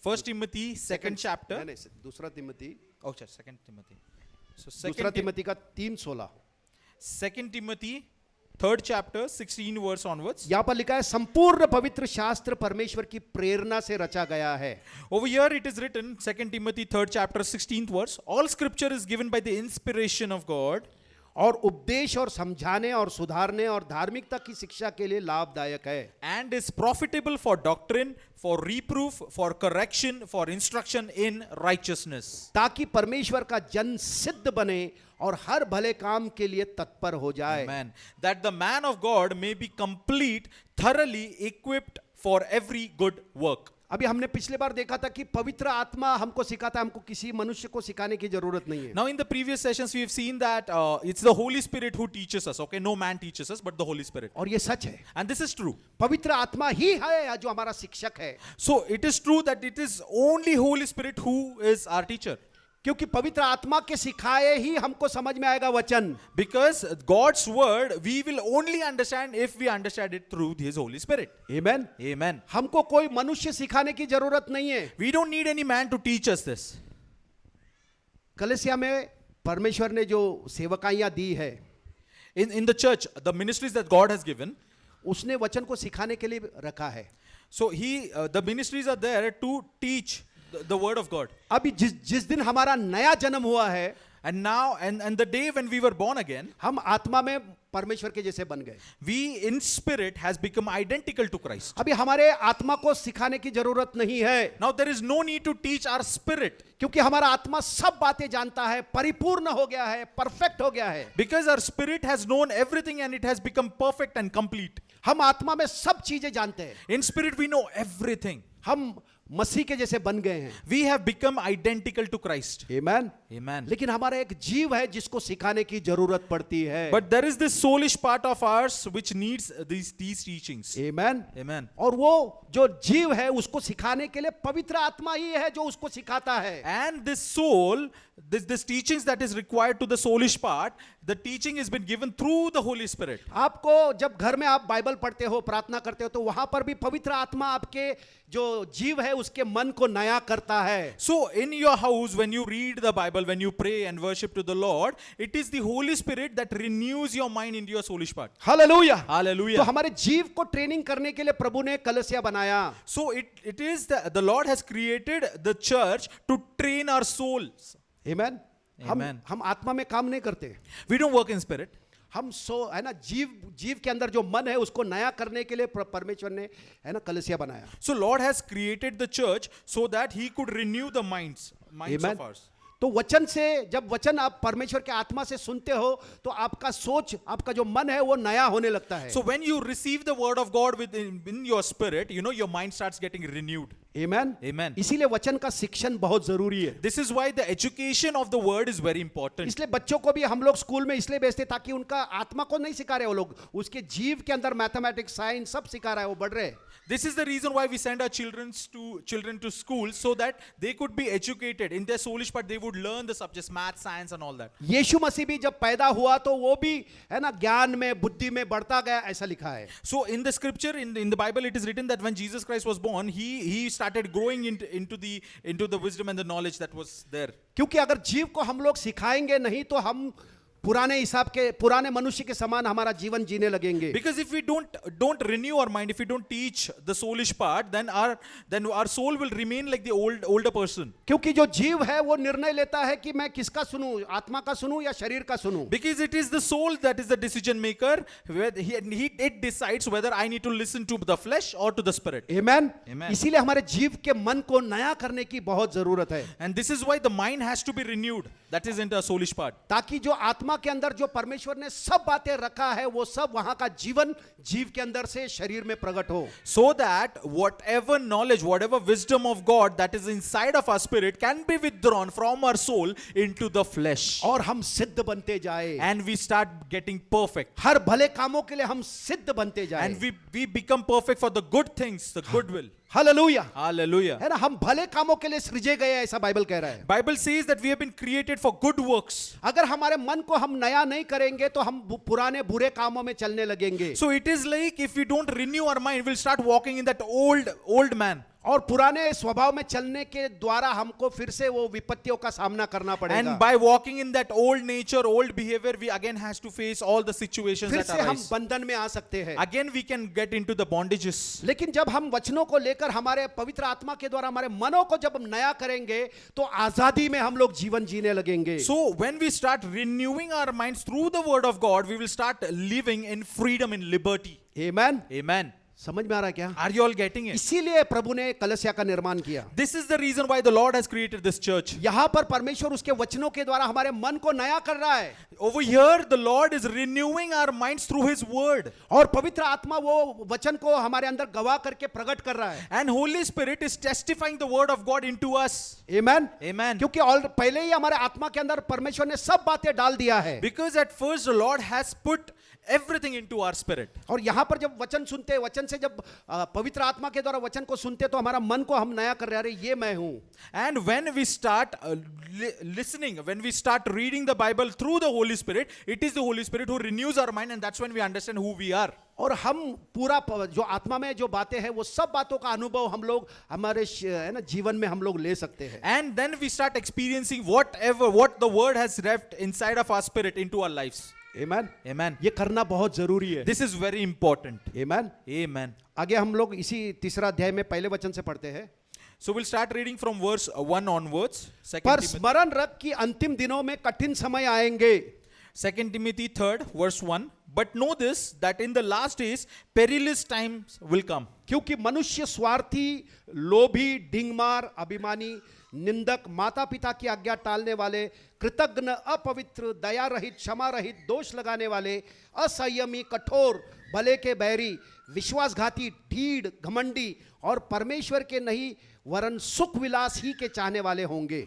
1 Timothy 2nd chapter. नहीं, दूसरा Timothy, Oh, 2nd Timothy. So दूसरा तिमोथी का 3:16। 2nd Timothy 3rd chapter 16 verse onwards. यहाँ पर लिखा है, संपूर्ण पवित्र शास्त्र परमेश्वर की प्रेरणा से रचा गया है। Over here it is written, 2nd Timothy 3rd chapter 16th verse, all scripture is given by the inspiration of God और उपदेश और समझाने और सुधारने और धार्मिकता की शिक्षा के लिए लाभदायक है। and is profitable for doctrine, for reproof, for correction, for instruction in righteousness. ताकि परमेश्वर का जन सिद्ध बने और हर भले काम के लिए तत्पर हो जाए। Amen. That the man of God may be complete, thoroughly equipped for every good work. अभी हमने पिछले बार देखा था कि पवित्र आत्मा हमको सिखाता है, हमको किसी मनुष्य को सिखाने की जरूरत नहीं है। Now in the previous sessions we have seen that it's the Holy Spirit who teaches us. Okay, no man teaches us, but the Holy Spirit. और ये सच है, And this is true. पवित्र आत्मा ही है जो हमारा शिक्षक है। So it is true that it is only Holy Spirit who is our teacher. क्योंकि पवित्र आत्मा के सिखाए ही हमको समझ में आएगा वचन। Because God's word we will only understand if we understand it through His Holy Spirit. Amen. Amen. हमको कोई मनुष्य सिखाने की जरूरत नहीं है। We don't need any man to teach us this. कलीसिया में परमेश्वर ने जो सेवकाइयां दी है, In the church, the ministries that God has given, उसने वचन को सिखाने के लिए रखा है। so the ministries are there to teach the word of God. अभी जिस दिन हमारा नया जन्म हुआ है, And now, and the day when we were born again, हम आत्मा में परमेश्वर के जैसे बन गए। we in spirit has become identical to Christ. अभी हमारे आत्मा को सिखाने की जरूरत नहीं है, Now there is no need to teach our spirit, क्योंकि हमारा आत्मा सब बातें जानता है, परिपूर्ण हो गया है, परफेक्ट हो गया है। because our spirit has known everything and it has become perfect and complete. हम आत्मा में सब चीजें जानते हैं, In spirit we know everything. हम मसीह के जैसे बन गए हैं। We have become identical to Christ. Amen. Amen. लेकिन हमारा एक जीव है जिसको सिखाने की जरूरत पड़ती है। But there is this soulish part of ours which needs these teachings. Amen. Amen. और वो जो जीव है उसको सिखाने के लिए पवित्र आत्मा ही है जो उसको सिखाता है। And this soul, this teachings that is required to the soulish part, the teaching has been given through the Holy Spirit. आपको जब घर में आप बाइबल पढ़ते हो, प्रार्थना करते हो, तो वहां पर भी पवित्र आत्मा आपके जो जीव है उसके मन को नया करता है। So in your house, when you read the Bible, when you pray and worship to the Lord, it is the Holy Spirit that renews your mind into your soulish part. Hallelujah. Hallelujah. तो हमारे जीव को training करने के लिए प्रभु ने कलीसिया बनाया। So it is the Lord has created the church to train our souls. Amen. Amen. हम आत्मा में काम नहीं करते, We don't work in spirit. हम है ना, जीव के अंदर जो मन है उसको नया करने के लिए परमेश्वर ने है ना कलीसिया बनाया। So Lord has created the church so that He could renew the minds Amen. of ours. तो वचन से, जब वचन आप परमेश्वर के आत्मा से सुनते हो तो आपका सोच, आपका जो मन है वो नया होने लगता है। So when you receive the word of God in your spirit, you know your mind starts getting renewed. Amen. Amen. इसीलिए वचन का शिक्षण बहुत जरूरी है। This is why the education of the word is very important. इसलिए बच्चों को भी हम लोग स्कूल में इसलिए भेजते ताकि उनका आत्मा को नहीं सिखा रहे वो लोग, उसके जीव के अंदर मैथमेटिक्स, साइंस सब सिखा रहा है, वो बढ़ रहे। This is the reason why we send our children to school, so that they could be educated in their soulish part. They would learn the subjects, math, science and all that. यीशु मसीह भी जब पैदा हुआ तो वो भी है ना ज्ञान में, बुद्धि में बढ़ता गया, ऐसा लिखा है। So in the scripture, in the Bible, it is written that when Jesus Christ was born, he started growing into the wisdom and the knowledge that was there. क्योंकि अगर जीव को हम लोग सिखाएंगे नहीं तो हम पुराने हिसाब के पुराने मनुष्य के समान हमारा जीवन जीने लगेंगे। Because if we don't renew our mind, if we don't teach the soulish part, then our soul will remain like the older person. क्योंकि जो जीव है वो निर्णय लेता है कि मैं किसका सुनूं, आत्मा का सुनूं या शरीर का सुनूं। Because it is the soul that is the decision maker, where it decides whether I need to listen to the flesh or to the spirit. Amen. Amen. इसीलिए हमारे जीव के मन को नया करने की बहुत जरूरत है, And this is why the mind has to be renewed. That is in the soulish part. ताकि जो आत्मा के अंदर जो परमेश्वर ने सब बातें रखा है वो सब वहां का जीवन जीव के अंदर से शरीर में प्रकट हो। So that whatever knowledge, whatever wisdom of God that is inside of our spirit can be withdrawn from our soul into the flesh. और हम सिद्ध बनते जाए, And we start getting perfect. हर भले कामों के लिए हम सिद्ध बनते जाए। And we become perfect for the good things, the goodwill. Hallelujah, Hallelujah. है ना। हम भले कामों के लिए सृजे गए ऐसा बाइबल कह रहा है। Bible says that we have been created for good works. अगर हमारे मन को हम नया नहीं करेंगे तो हम पुराने बुरे कामों में चलने लगेंगे, So it is like if we don't renew our mind, we'll start walking in that old man. और पुराने स्वभाव में चलने के द्वारा हमको फिर से वो विपत्तियों का सामना करना पड़ेगा। And by walking in that old nature, old behavior, we again has to face all the situations फिर that से हम arise. बंधन में आ सकते हैं। Again we can get into the bondages. लेकिन जब हम वचनों को लेकर हमारे पवित्र आत्मा के द्वारा हमारे मनों को जब हम नया करेंगे तो आजादी में हम लोग जीवन जीने लगेंगे। So when we start renewing our minds through the word of God, we will start living in freedom, in liberty. Amen. Amen. समझ में आ रहा है क्या? Are you all getting it? इसीलिए प्रभु ने कलीसिया का निर्माण किया। This is the reason why the Lord has created this church. यहाँ पर परमेश्वर उसके वचनों के द्वारा हमारे मन को नया कर रहा है, Over here, the Lord is renewing our minds through His word. और पवित्र आत्मा वो वचन को हमारे अंदर गवाह करके प्रकट कर रहा है। And Holy Spirit is testifying the word of God into us. Amen. Amen. क्योंकि और पहले ही हमारे आत्मा के अंदर परमेश्वर ने सब बातें डाल दिया है। Because at first the Lord has put everything into our spirit. और यहाँ पर जब वचन सुनते, वचन से जब पवित्र आत्मा के द्वारा वचन को सुनते तो हमारा मन को हम नया कर रहे हैं, अरे ये मैं हूँ। And when we start listening, when we start reading the Bible through the Holy Spirit, it is the Holy Spirit who renews our mind, and that's when we understand who we are. और हम पूरा जो आत्मा में जो बातें हैं वो सब बातों का अनुभव हम लोग हमारे है ना जीवन में हम लोग ले सकते हैं। And then we start experiencing what the word has left inside of our spirit into our lives. Amen. Amen. ये करना बहुत जरूरी है। This is very important. Amen. Amen. आगे हम लोग इसी तीसरा अध्याय में पहले वचन से पढ़ते हैं। So we'll start reading from verse 1 onwards. पर स्मरण रख कि अंतिम दिनों में कठिन समय आएंगे। 2 Timothy 3 verse 1. But know this, that in the last days perilous times will come. क्योंकि मनुष्य स्वार्थी, लोभी, डिंगमार, अभिमानी, निंदक, माता पिता की आज्ञा टालने वाले, कृतज्ञ, अपवित्र, दया रहित, क्षमा रहित, दोष लगाने वाले, असंयमी, कठोर, भले के बैरी, विश्वासघाती, ढीठ, घमंडी और परमेश्वर के नहीं वरन सुख विलास ही के चाहने वाले होंगे।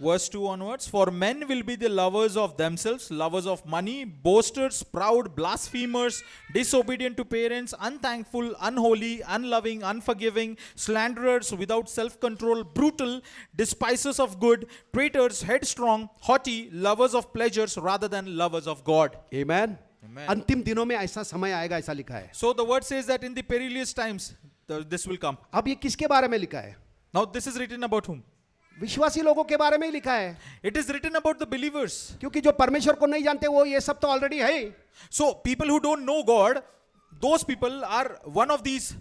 Verse 2 onwards. For men will be the lovers of themselves, lovers of money, boasters, proud, blasphemers, disobedient to parents, unthankful, unholy, unloving, unforgiving, slanderers, without self-control, brutal, despisers of good, traitors, headstrong, haughty, lovers of pleasures rather than lovers of God. Amen. Amen. अंतिम दिनों में ऐसा समय आएगा, ऐसा लिखा है। So the word says that in the perilous times, this will come. अब ये किसके बारे में लिखा है? Now this is written about whom? विश्वासी लोगों के बारे में ही लिखा है, It is written about the believers. क्योंकि जो परमेश्वर को नहीं जानते वो ये सब तो ऑलरेडी है ही। So people who don't know God, those people are one of these.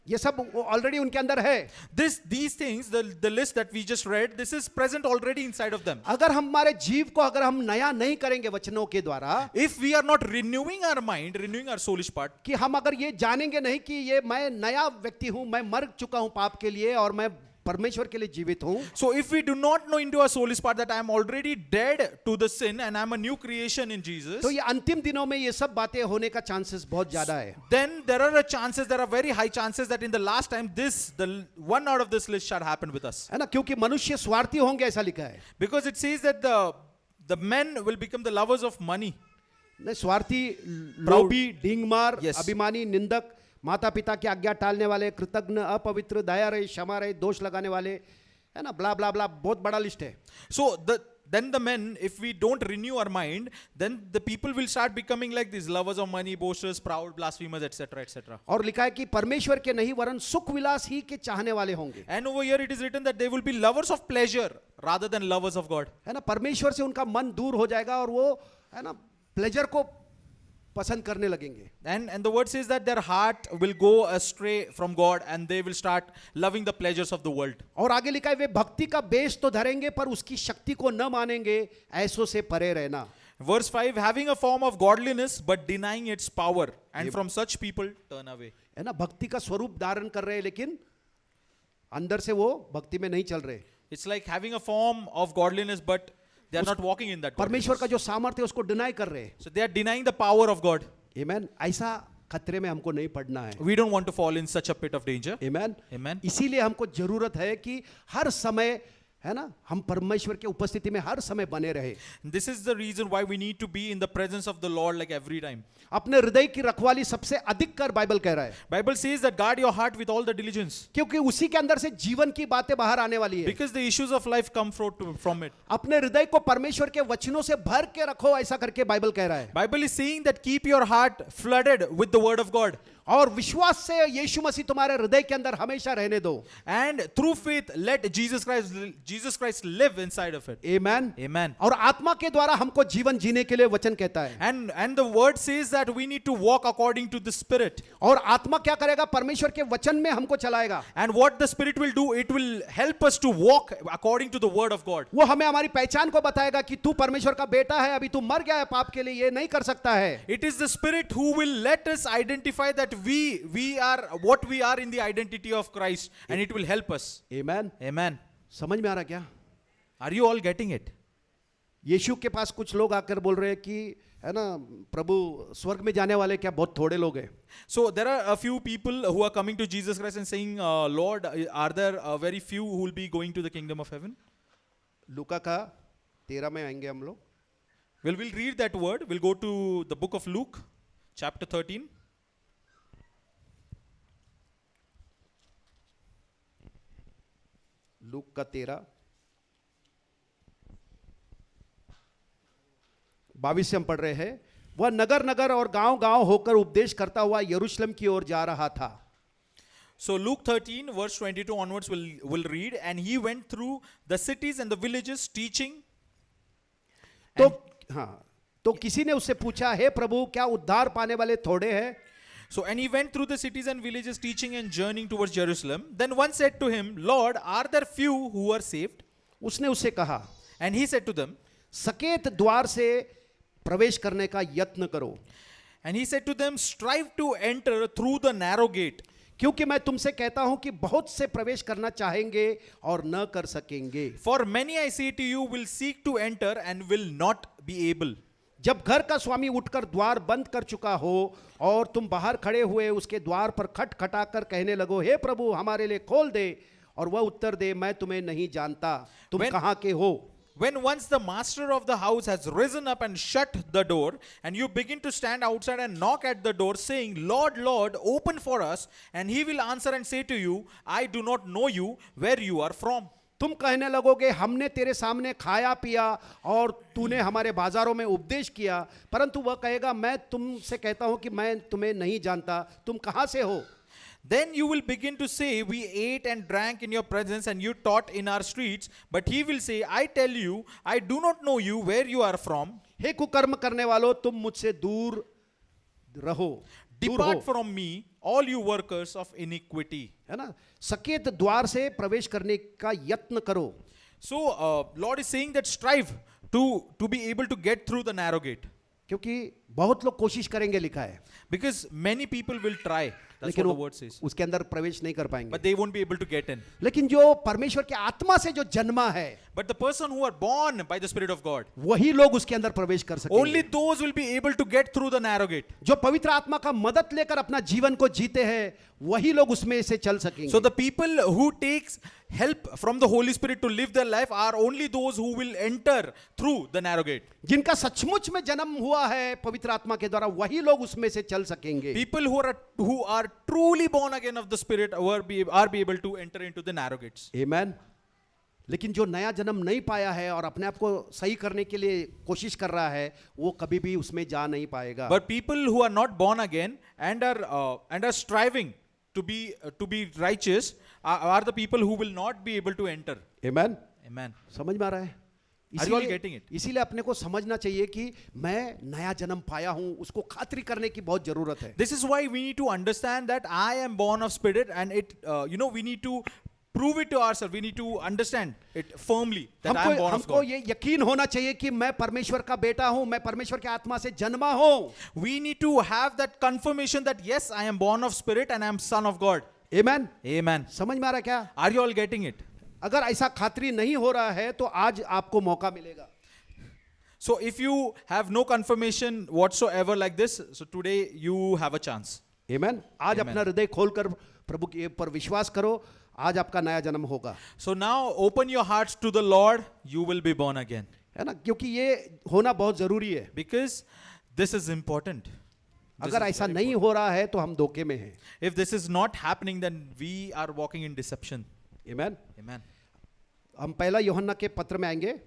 ये सब ऑलरेडी उनके अंदर है। These things, the list that we just read, this is present already inside of them. अगर हमारे जीव को अगर हम नया नहीं करेंगे वचनों के द्वारा, If we are not renewing our mind, renewing our soulish part, कि हम अगर ये जानेंगे नहीं कि ये मैं नया व्यक्ति हूं, मैं मर चुका हूं पाप के लिए और मैं परमेश्वर के लिए जीवित हूं, so if we do not know into our soulish part that I am already dead to the sin and I am a new creation in Jesus, तो ये अंतिम दिनों में ये सब बातें होने का चांसेस बहुत ज्यादा है। then there are very high chances that in the last time the one out of this list shall happen with us. है ना, क्योंकि मनुष्य स्वार्थी होंगे ऐसा लिखा है। Because it says that the men will become the lovers of money. नहीं, स्वार्थी, लोभी, ढींगमार, Yes. अभिमानी, निंदक, माता पिता की आज्ञा टालने वाले, कृतज्ञ, अपवित्र, दया रहित, क्षमा रहित, दोष लगाने वाले, है ना, ब्ला ब्ला ब्ला, बहुत बड़ा लिस्ट है। So then the men, if we don't renew our mind, then the people will start becoming like these lovers of money, boasters, proud, blasphemers, etc., etc. और लिखा है कि परमेश्वर के नहीं वरन सुख विलास ही के चाहने वाले होंगे। And over here it is written that they will be lovers of pleasure rather than lovers of God. है ना, परमेश्वर से उनका मन दूर हो जाएगा और वो है ना, प्लेजर को पसंद करने लगेंगे. And the word says that their heart will go astray from God and they will start loving the pleasures of the world. और आगे लिखा है वे भक्ति का बेस तो धरेंगे पर उसकी शक्ति को न मानेंगे, ऐसों से परे रहना. Verse 5, having a form of godliness but denying its power, and from such people turn away. है ना, भक्ति का स्वरूप धारण कर रहे हैं लेकिन अंदर से वो भक्ति में नहीं चल रहे. It's like having a form of godliness but they are not walking in that परमेश्वर का godliness. जो सामर्थ्य है उसको डिनाई कर रहे हैं. So they are denying the power of God. आमेन. ऐसा खतरे में हमको नहीं पड़ना है. We don't want to fall in such a pit of danger. Amen. Amen. इसीलिए हमको जरूरत है कि हर समय, है ना, हम परमेश्वर के उपस्थिति में हर समय बने रहे. This is the reason why we need to be in the presence of the Lord like every time. अपने हृदय की रखवाली सबसे अधिक कर, बाइबल कह रहा है. Bible says that guard your heart with all the diligence, क्योंकि उसी के अंदर से जीवन की बातें बाहर आने वाली है. because the issues of life come from it. अपने हृदय को परमेश्वर के वचनों से भर के रखो, ऐसा करके बाइबल कह रहा है. Bible is saying that keep your heart flooded with the word of God, और विश्वास से यीशु मसीह तुम्हारे हृदय के अंदर हमेशा रहने दो. and through faith let Jesus Christ live inside of it. Amen. Amen. और आत्मा के द्वारा हमको जीवन जीने के लिए वचन कहता है. And the word says that we need to walk according to the Spirit. और आत्मा क्या करेगा? परमेश्वर के वचन में हमको चलाएगा. And what the Spirit will do, it will help us to walk according to the word of God. वो हमें हमारी पहचान को बताएगा कि तू परमेश्वर का बेटा है, अभी तू मर गया है पाप के लिए, ये नहीं कर सकता है. It is the Spirit who will let us identify that we are what we are in the identity of Christ, and it will help us. Amen. Amen. समझ में आ रहा क्या? Are you all getting it? यीशु के पास कुछ लोग आकर बोल रहे हैं कि, है ना, प्रभु स्वर्ग में जाने वाले क्या बहुत थोड़े लोग हैं. So there are a few people who are coming to Jesus Christ and saying, Lord, are there very few who will be going to the kingdom of heaven? लूका का 13 में आएंगे हम लोग. Well, we'll read that word. We'll go to the book of Luke, chapter 13. Look का 13 22 से हम पढ़ रहे हैं. वह नगर नगर और गांव गांव होकर उपदेश करता हुआ यरूशलेम की ओर जा रहा था. So Luke 13 verse 22 onwards will read, and he went through the cities and the villages teaching. तो हाँ, तो किसी ने उससे पूछा, हे प्रभु क्या उद्धार पाने वाले थोड़े हैं? So and he went through the cities and villages teaching and journeying towards Jerusalem. Then one said to him, Lord, are there few who are saved? उसने उससे कहा, And he said to them, सकेत द्वार से प्रवेश करने का यत्न करो. and he said to them, strive to enter through the narrow gate. क्योंकि मैं तुमसे कहता हूं कि बहुत से प्रवेश करना चाहेंगे और न कर सकेंगे. For many I say to you will seek to enter and will not be able. जब घर का स्वामी उठकर द्वार बंद कर चुका हो और तुम बाहर खड़े हुए उसके द्वार पर खटखटाकर कहने लगो, हे प्रभु हमारे लिए खोल दे, और वह उत्तर दे, मैं तुम्हें नहीं जानता, तुम When- कहाँ के हो. When once the master of the house has risen up and shut the door, and you begin to stand outside and knock at the door, saying, Lord, Lord, open for us, and he will answer and say to you, I do not know you, where you are from. तुम कहने लगोगे, हमने तेरे सामने खाया पिया और तूने हमारे बाजारों में उपदेश किया, परंतु वह कहेगा, मैं तुमसे कहता हूं कि मैं तुम्हें नहीं जानता, तुम कहां से हो. Then you will begin to say, we ate and drank in your presence, and you taught in our streets. But he will say, I tell you, I do not know you, where you are from. हे कुकर्म करने वालों, तुम मुझसे दूर रहो, दूर हो. Depart from me, all you workers of iniquity. है ना, सकेत द्वार से प्रवेश करने का यत्न करो. So, Lord is saying that strive to be able to get through the narrow gate. क्योंकि बहुत लोग कोशिश करेंगे लिखा है, Because many people will try. That's लेकिन what the वो word says. उसके अंदर प्रवेश नहीं कर But पाएंगे. they won't be able to get in. लेकिन जो परमेश्वर के आत्मा से जो जन्मा है, But the person who are born by the Spirit of God, वही लोग उसके अंदर प्रवेश कर only सकेंगे. those will be able to get through the narrow gate. जो पवित्र आत्मा का मदद लेकर अपना जीवन को जीते हैं, वही लोग उसमें से चल सकेंगे. So the people who takes help from the Holy Spirit to live their life are only those who will enter through the narrow gate. जिनका सचमुच में जन्म हुआ है पवित्र आत्मा के द्वारा, वही लोग उसमें से चल सकेंगे. People who are truly born again of the Spirit are be able to enter into the narrow gates. आमेन. लेकिन जो नया जन्म नहीं पाया है और अपने आप को सही करने के लिए कोशिश कर रहा है, वो कभी भी उसमें जा नहीं पाएगा. But people who are not born again and are striving to be righteous are the people who will not be able to enter. Amen. Amen. समझ में आ रहा है? Are you all getting it? इसीलिए अपने को समझना चाहिए कि मैं नया जन्म पाया हूं, उसको खातिरी करने की बहुत जरूरत है. This is why we need to understand that I am born of spirit, and we need to prove it to ourselves. We need to understand it firmly that I am born of हमको God. ये यकीन होना चाहिए कि मैं परमेश्वर का बेटा हूं, मैं परमेश्वर की आत्मा से जन्मा हूं. We need to have that confirmation that yes, I am born of spirit and I am son of God. Amen. Amen. समझ में आ रहा है क्या? Are you all getting it? अगर ऐसा खातिरी नहीं हो रहा है तो आज आपको मौका मिलेगा. So if you have no confirmation whatsoever like this, so today you have a chance. Amen. आज Amen. अपना हृदय खोलकर प्रभु के पर विश्वास करो, आज आपका नया जन्म होगा. So now open your hearts to the Lord, you will be born again. है ना, क्योंकि ये होना बहुत जरूरी है. Because this is important. This अगर is ऐसा very नहीं हो रहा है तो हम धोखे में हैं. If this is not happening, then we are walking in deception. Amen. Amen. हम पहला यूहन्ना के पत्र में आएंगे.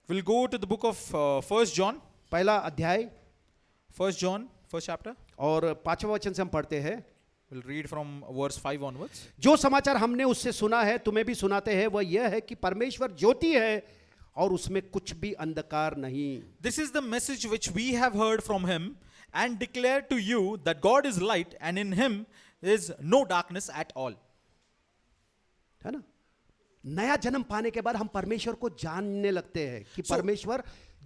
We'll go to the book of 1 John. पहला अध्याय 1 John, first chapter. और 5वां वचन से हम पढ़ते हैं. We'll read from verse 5 onwards. जो समाचार हमने उससे सुना है तुम्हें भी सुनाते हैं, वह यह है कि परमेश्वर ज्योति है और उसमें कुछ भी अंधकार नहीं. This is the message which we have heard from him and declare to you that God is light and in him is no darkness at all. है ना, नया जन्म पाने के बाद हम परमेश्वर को जानने लगते हैं कि परमेश्वर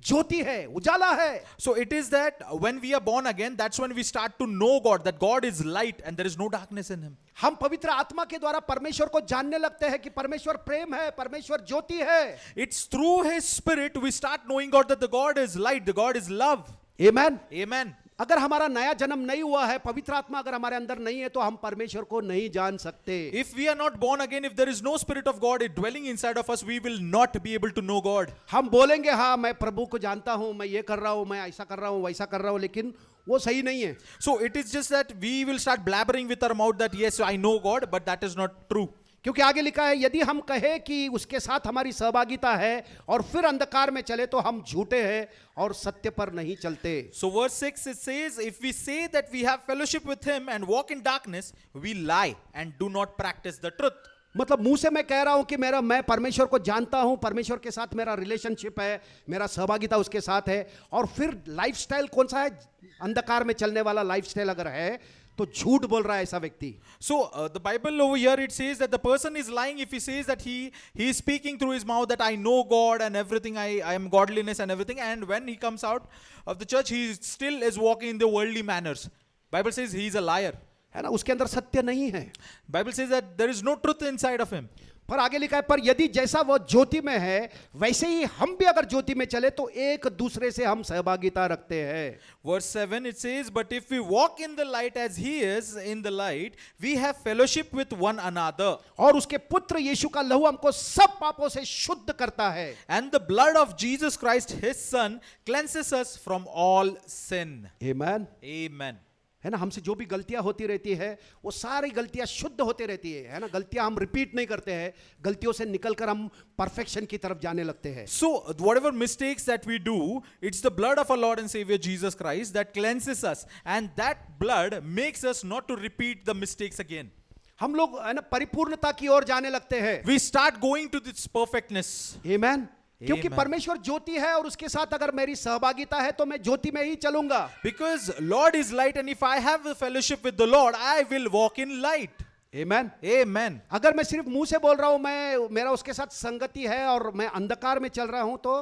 ज्योति है, उजाला है. So it is that when we are born again, that's when we start to know God, that God is light and there is no darkness in him. हम पवित्र आत्मा के द्वारा परमेश्वर को जानने लगते हैं कि परमेश्वर प्रेम है, परमेश्वर ज्योति है. It's through his spirit we start knowing God, that the God is light, the God is love. Amen. Amen. अगर हमारा नया जन्म नहीं हुआ है, पवित्र आत्मा अगर हमारे अंदर नहीं है, तो हम परमेश्वर को नहीं जान सकते. If we are not born again, if there is no spirit of God dwelling inside of us, we will not be able to know God. हम बोलेंगे हाँ मैं प्रभु को जानता हूं, मैं ये कर रहा हूं, मैं ऐसा कर रहा हूं, वैसा कर रहा हूं, लेकिन वो सही नहीं है. So it is just that we will start blabbering with our mouth that yes, I know God, but that is not true. क्योंकि आगे लिखा है यदि हम कहें कि उसके साथ हमारी सहभागिता है और फिर अंधकार में चले तो हम झूठे हैं और सत्य पर नहीं चलते. So verse 6 it says, if we say that we have fellowship with him and walk in darkness, we lie and do not practice the truth. मतलब मुंह से मैं कह रहा हूं कि मैं परमेश्वर को जानता हूं, परमेश्वर के साथ मेरा रिलेशनशिप है, मेरा सहभागिता उसके साथ है, और फिर लाइफस्टाइल कौन सा है, अंधकार में चलने वाला लाइफस्टाइल अगर है तो झूठ बोल रहा है ऐसा व्यक्ति. So the Bible over here it says that the person is lying if he says that he is speaking through his mouth that I know God and everything, I am godliness and everything, and when he comes out of the church he still is walking in the worldly manners. Bible says he is a liar. है ना, उसके अंदर सत्य नहीं है. Bible says that there is no truth inside of him. पर आगे लिखा है पर यदि जैसा वो ज्योति में है वैसे ही हम भी अगर ज्योति में चले तो एक दूसरे से हम सहभागिता रखते हैं. Verse 7 it says, but if we walk in the light as he is in the light, we have fellowship with one another. और उसके पुत्र यीशु का लहू हमको सब पापों से शुद्ध करता है. And the blood of Jesus Christ his son cleanses us from all sin. Amen. Amen. है ना, हमसे जो भी गलतियां होती रहती है वो सारी गलतियां शुद्ध होती रहती है ना. गलतियां हम रिपीट नहीं करते हैं, गलतियों से निकलकर हम परफेक्शन की तरफ जाने लगते हैं. So whatever mistakes that we do, it's the blood of our Lord and Savior Jesus Christ that cleanses us, and that blood makes us not to repeat the mistakes again. हम लोग है ना परिपूर्णता की ओर जाने लगते हैं. We start going to this perfectness. Amen. क्योंकि Amen. परमेश्वर ज्योति है और उसके साथ अगर मेरी सहभागिता है तो मैं ज्योति में ही चलूंगा. Because Lord is light, and if I have a fellowship with the Lord, I will walk in light. Amen. Amen. अगर मैं सिर्फ मुंह से बोल रहा हूं मेरा उसके साथ संगति है और मैं अंधकार में चल रहा हूं तो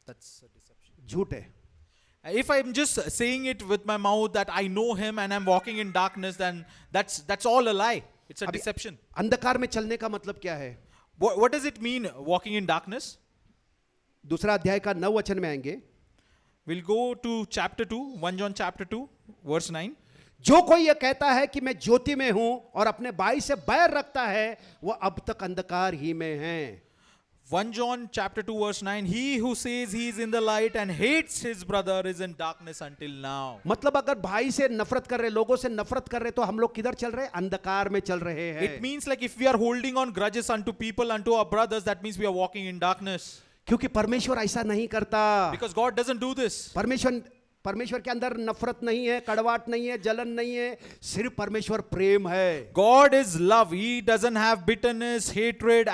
That's a deception. झूठ है. If I'm just saying it with my mouth that I know him and I'm walking in darkness, then that's all a lie. It's a अभी deception. अंधकार में चलने का मतलब क्या है? What does it mean walking in darkness? दूसरा अध्याय का 9 वचन में आएंगे. We'll go to chapter 2, 1 John chapter 2, verse 9. जो कोई ये कहता है कि मैं ज्योति में हूं और अपने भाई से बैर रखता है वह अब तक अंधकार ही में है. 1 John chapter 2 verse 9, he who says he is in the light and hates his brother is in darkness until now. मतलब अगर भाई से नफरत कर रहे, लोगों से नफरत कर रहे, तो हम लोग किधर चल रहे हैं? अंधकार में चल रहे हैं. It means like if we are holding on grudges unto people, unto our brothers, that means we are walking in darkness. क्योंकि परमेश्वर ऐसा नहीं करता. Because God doesn't do this. परमेश्वर परमेश्वर के अंदर नफरत नहीं है, कड़वाहट नहीं है, जलन नहीं है, सिर्फ परमेश्वर प्रेम है। God is love. He doesn't have bitterness, hatred,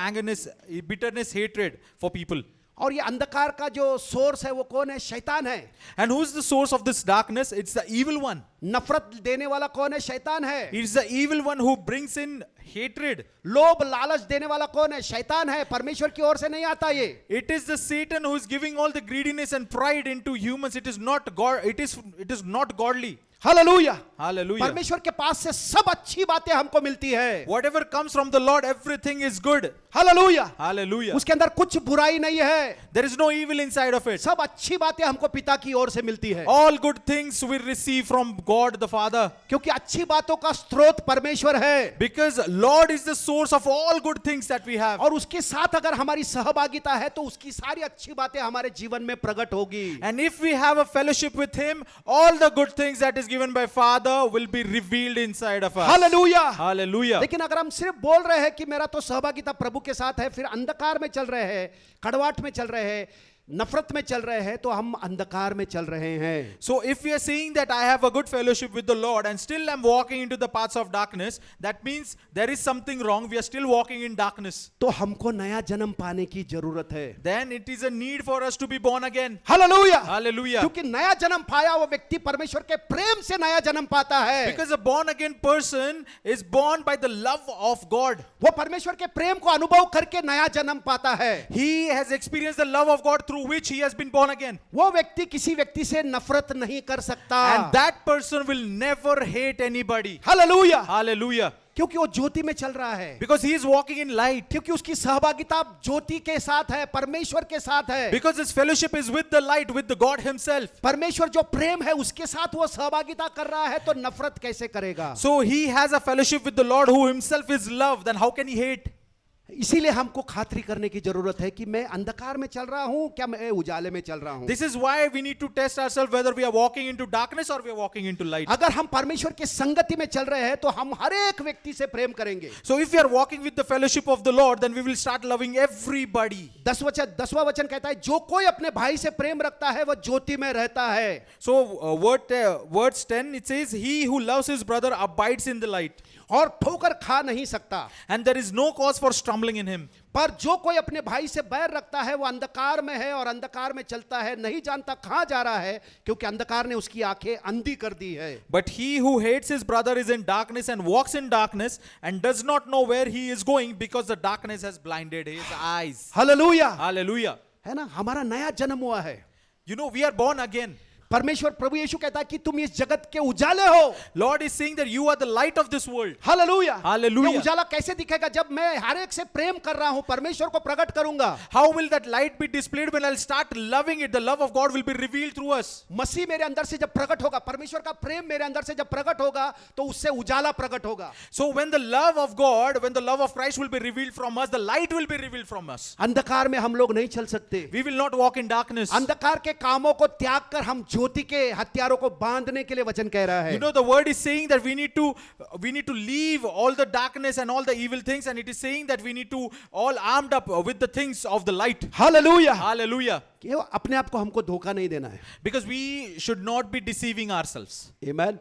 bitterness, hatred for people. और ये अंधकार का जो सोर्स है वो कौन है? शैतान है। And who is the source of this darkness? It's the evil one. नफरत देने वाला कौन है? शैतान है। It's the evil one who brings in hatred. लोभ लालच देने वाला कौन है? शैतान है। परमेश्वर की ओर से नहीं आता ये। It is the Satan who is giving all the greediness and pride into humans. It is not God. It is not godly. Hallelujah. Hallelujah. परमेश्वर के पास से सब अच्छी बातें हमको मिलती है। Whatever comes from the Lord, everything is good. Hallelujah. Hallelujah. उसके अंदर कुछ बुराई नहीं है। There is no evil inside of it. सब अच्छी बातें हमको पिता की ओर से मिलती है। All good things we receive from God the Father. क्योंकि अच्छी बातों का स्रोत परमेश्वर है। Because Lord is the source of all good things that we have. और उसके साथ अगर हमारी सहभागिता है तो उसकी सारी अच्छी बातें हमारे जीवन में प्रकट होगी। And if we have a fellowship with Him, all the good things that is given by Father will be revealed inside of us. Hallelujah. Hallelujah. लेकिन अगर हम सिर्फ बोल रहे हैं कि मेरा तो सहभागिता प्रभु के साथ है, फिर अंधकार में चल रहे हैं, कड़वाहट में चल रहे हैं, नफरत में चल रहे हैं, तो हम अंधकार में चल रहे हैं। So if we are saying that I have a good fellowship with the Lord and still I'm walking into the paths of darkness, that means there is something wrong. We are still walking in darkness. तो हमको नया जन्म पाने की जरूरत है। Then it is a need for us to be born again. Hallelujah. Hallelujah. क्योंकि नया जन्म पाया वो व्यक्ति परमेश्वर के प्रेम से नया जन्म पाता है। Because a born again person is born by the love of God. वो परमेश्वर के प्रेम को अनुभव करके नया जन्म पाता है। He has experienced the love of God through which he has been born again. वो व्यक्ति किसी व्यक्ति से नफरत नहीं कर सकता। And that person will never hate anybody. Hallelujah. Hallelujah. क्योंकि वो ज्योति में चल रहा है। Because he is walking in light. क्योंकि उसकी सहभागिता ज्योति के साथ है, परमेश्वर के साथ है। Because his fellowship is with the light, with the God himself. परमेश्वर जो प्रेम है उसके साथ वो सहभागिता कर रहा है, तो नफरत कैसे करेगा? So he has a fellowship with the Lord who himself is love. Then how can he hate? इसीलिए हमको खातरी करने की जरूरत है कि मैं अंधकार में चल रहा हूं क्या मैं उजाले में चल रहा हूं। This is why we need to test ourselves whether we are walking into darkness or we are walking into light. अगर हम परमेश्वर के संगति में चल रहे हैं तो हम हर एक व्यक्ति से प्रेम करेंगे। So if we are walking with the fellowship of the Lord, then we will start loving everybody. 10वां वचन कहता है, जो कोई अपने भाई से प्रेम रखता है वह ज्योति में रहता है। So words 10, it says, he who loves his brother abides in the light. और ठोकर खा नहीं सकता। And there is no cause for stumbling in him. पर जो कोई अपने भाई से बैर रखता है वो अंधकार में है और अंधकार में चलता है, नहीं जानता कहां जा रहा है, क्योंकि अंधकार ने उसकी आंखें अंधी कर दी है। But he who hates his brother is in darkness and walks in darkness and does not know where he is going because the darkness has blinded his eyes. Hallelujah. Hallelujah. है ना, हमारा नया जन्म हुआ है। You know, we are born again. परमेश्वर प्रभु यीशु कहता है कि तुम इस जगत के उजाले हो। Lord is saying that you are the light of this world. Hallelujah. Hallelujah. ये उजाला कैसे दिखेगा? जब मैं हर एक से प्रेम कर रहा हूं, परमेश्वर को प्रकट करूंगा। How will that light be displayed? When I'll start loving it, the love of God will be revealed through us. मसीह मेरे अंदर से जब प्रकट होगा, परमेश्वर का प्रेम मेरे अंदर से जब प्रकट होगा, तो उससे उजाला प्रकट होगा। So when the love of God, when the love of Christ will be revealed from us, the light will be revealed from us. अंधकार में हम लोग नहीं चल सकते। We will not walk in darkness. अंधकार के कामों को त्याग कर हम ज्योति के हथियारों को बांधने के लिए वचन कह रहा है। You know, the word is saying that we need to leave all the darkness and all the evil things, and it is saying that we need to all armed up with the things of the light. Hallelujah. Hallelujah. कि अपने आप को हमको धोखा नहीं देना है। Because we should not be deceiving ourselves. आमीन।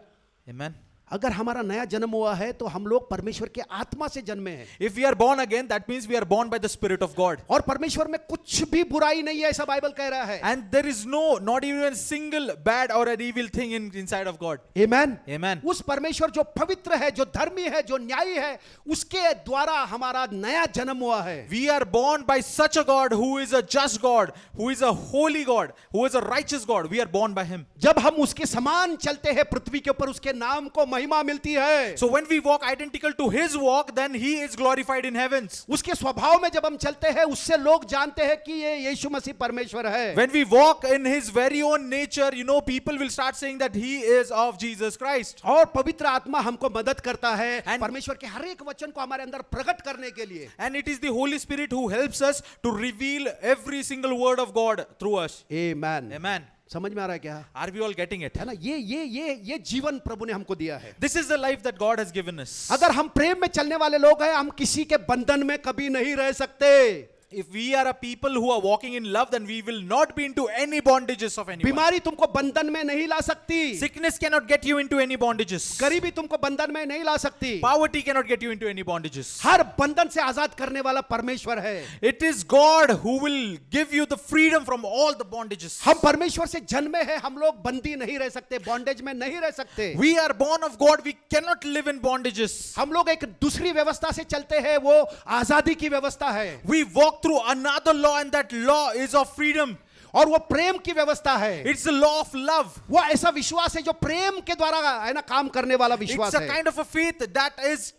Amen. अगर हमारा नया जन्म हुआ है तो हम लोग परमेश्वर के आत्मा से जन्मे हैं। If we are born again, that means we are born by the Spirit of God. और परमेश्वर में कुछ भी बुराई नहीं है, ऐसा बाइबल कह रहा है। And there is not even a single bad or an evil thing inside of God. आमीन। Amen. उस परमेश्वर जो पवित्र है, जो धर्मी है, जो न्यायी है, उसके द्वारा हमारा नया जन्म हुआ है। We are born by such a God who is a just God, who is a holy God, who is a righteous God. We are born by Him. जब हम उसके समान चलते हैं पृथ्वी के ऊपर, उसके नाम को महिमा मिलती है। So when we walk identical to His walk, then He is glorified in heavens. उसके स्वभाव में जब हम चलते हैं, उससे लोग जानते हैं कि ये यीशु मसीह परमेश्वर है। When we walk in His very own nature, you know, people will start saying that He is of Jesus Christ. और पवित्र आत्मा हमको मदद करता है And- परमेश्वर के हर एक वचन को हमारे अंदर प्रकट करने के लिए। And it is the Holy Spirit who helps us to reveal every single word of God through us. आमीन। Amen. समझ में आ रहा है क्या? Are we all getting it? है ना, ये जीवन प्रभु ने हमको दिया है। This is the life that God has given us. अगर हम प्रेम में चलने वाले लोग हैं, हम किसी के बंधन में कभी नहीं रह सकते। If we are a people who are walking in love, then we will not be into any bondages of anyone. बीमारी तुमको बंधन में नहीं ला सकती, Sickness cannot get you into any bondages. गरीबी तुमको बंधन में नहीं ला सकती। Poverty cannot get you into any bondages. हर बंधन से आजाद करने वाला परमेश्वर है। It is God who will give you the freedom from all the bondages. हम परमेश्वर से जन्मे हैं, हम लोग बंदी नहीं रह सकते, बॉन्डेज में नहीं रह सकते। We are born of God. We cannot live in bondages. हम लोग एक दूसरी व्यवस्था से चलते हैं, वो आजादी की व्यवस्था है, We walk through another law, and that law is of freedom. और वो प्रेम की व्यवस्था है। It's the law of love. वो ऐसा विश्वास है जो प्रेम के द्वारा है ना काम करने वाला It's विश्वास a है। kind of a faith that is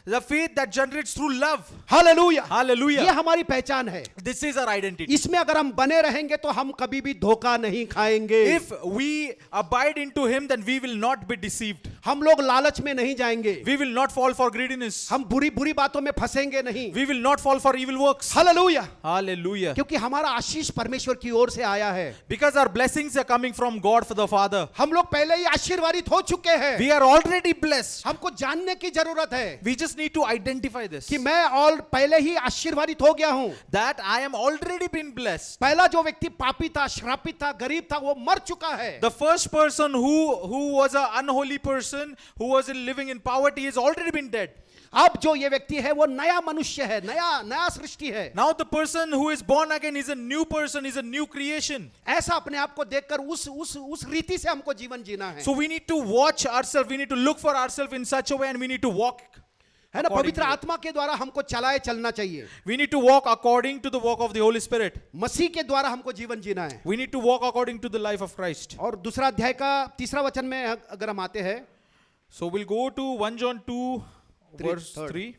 the faith that generates through love. Hallelujah, Hallelujah. ये हमारी पहचान है। This is our identity. इसमें अगर हम बने रहेंगे तो हम कभी भी धोखा नहीं खाएंगे। If we abide into Him, then we will not be deceived. हम लोग लालच में नहीं जाएंगे, We will not fall for greediness. हम बुरी बुरी बातों में फंसेंगे नहीं। We will not fall for evil works. Hallelujah, Hallelujah. क्योंकि हमारा आशीष परमेश्वर की ओर से आया है। Because our blessings are coming from God for the Father. हम लोग पहले ही आशीर्वादित हो चुके हैं। We are already blessed. हमको जानने की जरूरत है We just need to identify this. कि मैं और पहले ही आशीर्वादित हो गया हूं। That I am already been blessed. पहला जो व्यक्ति पापी था, श्रापित था, गरीब था, वो मर चुका है। The first person who was an unholy person, who was living in poverty, has already been dead. अब जो ये व्यक्ति है वो नया मनुष्य है, नया नया सृष्टि है। Now the person who is born again is a new person, is a new creation. ऐसा अपने आप को देखकर उस रीति से हमको जीवन जीना है। So we need to watch ourselves, we need to look for ourselves in such a way, and we need to walk. है ना, according पवित्र to it. आत्मा के द्वारा हमको चलाए चलना चाहिए। We need to walk according to the walk of the Holy Spirit. मसीह के द्वारा हमको जीवन जीना है। We need to walk according to the life of Christ. और दूसरा अध्याय का तीसरा वचन में अगर हम आते हैं, So we'll go to 1 John 2 verse third. 3.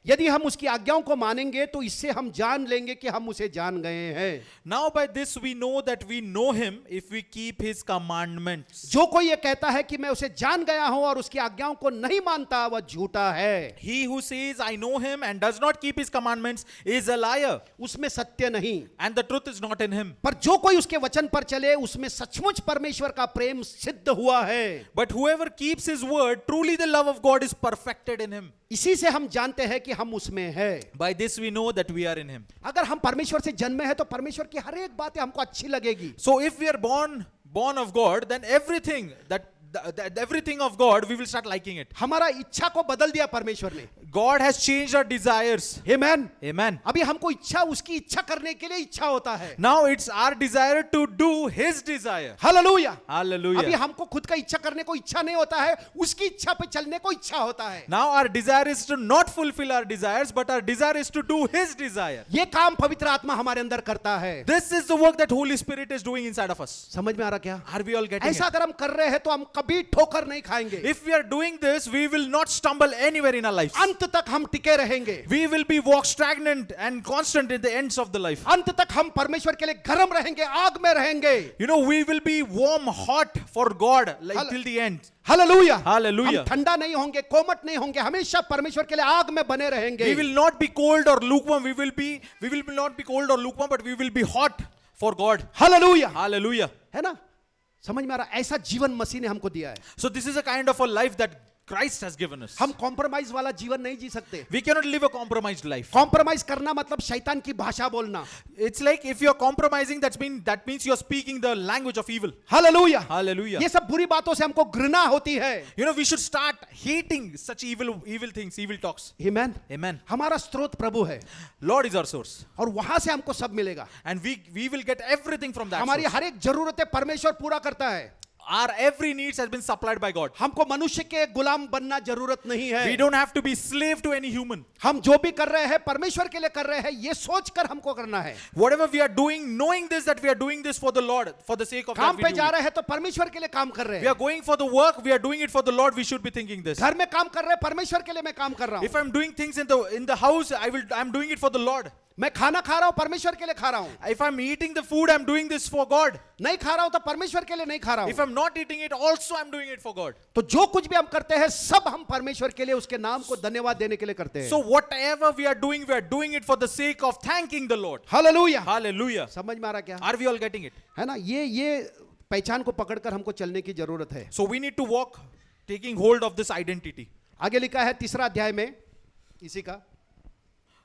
यदि हम उसकी आज्ञाओं को मानेंगे तो इससे हम जान लेंगे कि हम उसे जान गए हैं। Now by this we know that we know him if we keep his commandments. जो कोई ये कहता है कि मैं उसे जान गया हूं और उसकी आज्ञाओं को नहीं मानता, वह झूठा है। He who says I know him and does not keep his commandments is a liar, उसमें सत्य नहीं। and the truth is not in him. पर जो कोई उसके वचन पर चले, उसमें सचमुच परमेश्वर का प्रेम सिद्ध हुआ है। But whoever keeps his word, truly the love of God is perfected in him. इसी से हम जानते हैं कि हम उसमें हैं। By this we know that we are in him. अगर हम परमेश्वर से जन्मे हैं तो परमेश्वर की हर एक बातें हमको अच्छी लगेगी। So if we are born of God, then everything everything of God, we will start liking it. हमारा इच्छा को बदल दिया परमेश्वर ने। God has changed our desires. Amen. Amen. अभी हमको इच्छा, उसकी इच्छा करने के लिए इच्छा होता है। Now it's our desire to do his desire. Hallelujah. अभी Hallelujah. हमको खुद का इच्छा करने को इच्छा नहीं होता है, उसकी इच्छा पे चलने को इच्छा होता है। Now our desire is to not fulfill our desires, but our desire is to do his desire. ये काम पवित्र आत्मा हमारे अंदर करता है। This is the work that Holy Spirit is doing inside of us. समझ में आ रहा क्या? Are we all getting ऐसा it? अगर हम कर रहे हैं तो हम कभी ठोकर नहीं खाएंगे। If we are doing this, we will not stumble anywhere in our lives. अंत तक हम टिके रहेंगे। We will be walk stagnant and constant in the ends of the life. अंत तक हम परमेश्वर के लिए गर्म रहेंगे, आग में रहेंगे। You know, we will be warm, hot for God like till the end. Hallelujah. Hallelujah. हम ठंडा नहीं होंगे, कोमट नहीं होंगे, हमेशा परमेश्वर के लिए आग में बने रहेंगे। We will not be cold or lukewarm. We will not be cold or lukewarm, but we will be hot for God. Hallelujah. Hallelujah. है ना, समझ में आ रहा? ऐसा जीवन मसीह ने हमको दिया है। So this is a kind of a life that Christ has given us. हम कॉम्प्रोमाइज वाला जीवन नहीं जी सकते। We cannot live a compromised life. Compromise करना मतलब शैतान की भाषा बोलना। It's like if you are compromising, that means you are speaking the language of evil. Hallelujah. Hallelujah. ये सब बुरी बातों से हमको घृणा होती है। You know, we should start hating such evil things, evil talks. Amen. Amen. हमारा स्रोत प्रभु है Lord is our source, और वहां से हमको सब मिलेगा। and we will get everything from that हमारी source. हर एक जरूरतें परमेश्वर पूरा करता है। Our every needs has been supplied by God. हमको मनुष्य के गुलाम बनना जरूरत नहीं है। We don't have to be slave to any human. हम जो भी कर रहे हैं परमेश्वर के लिए कर रहे हैं, ये सोचकर हमको करना है। Whatever we are doing, knowing this, that we are doing this for the Lord, for the sake of काम that we पे do जा it. रहे हैं तो परमेश्वर के लिए काम कर रहे We are हैं। going for the work, we are doing it for the Lord, we should be thinking this. घर में काम कर रहे हैं, परमेश्वर के लिए मैं काम कर रहा हूँ। If I'm doing things in the house, I'm doing it for the Lord. मैं खाना खा रहा हूँ, परमेश्वर के लिए खा रहा हूँ। If I'm eating the food, I'm doing this for God. नहीं खा रहा हूँ तो परमेश्वर के लिए नहीं खा रहा If हूँ। I'm not eating it, also I'm doing it for God. तो जो कुछ भी हम करते हैं सब हम परमेश्वर के लिए, उसके नाम को धन्यवाद देने के लिए करते हैं। So whatever we are doing it for the sake of thanking the Lord. Hallelujah. Hallelujah. समझ में आ रहा क्या? Are we all getting it? है ना, ये पहचान को पकड़कर हमको चलने की जरूरत है। So we need to walk taking hold of this identity. आगे लिखा है तीसरा अध्याय में इसी का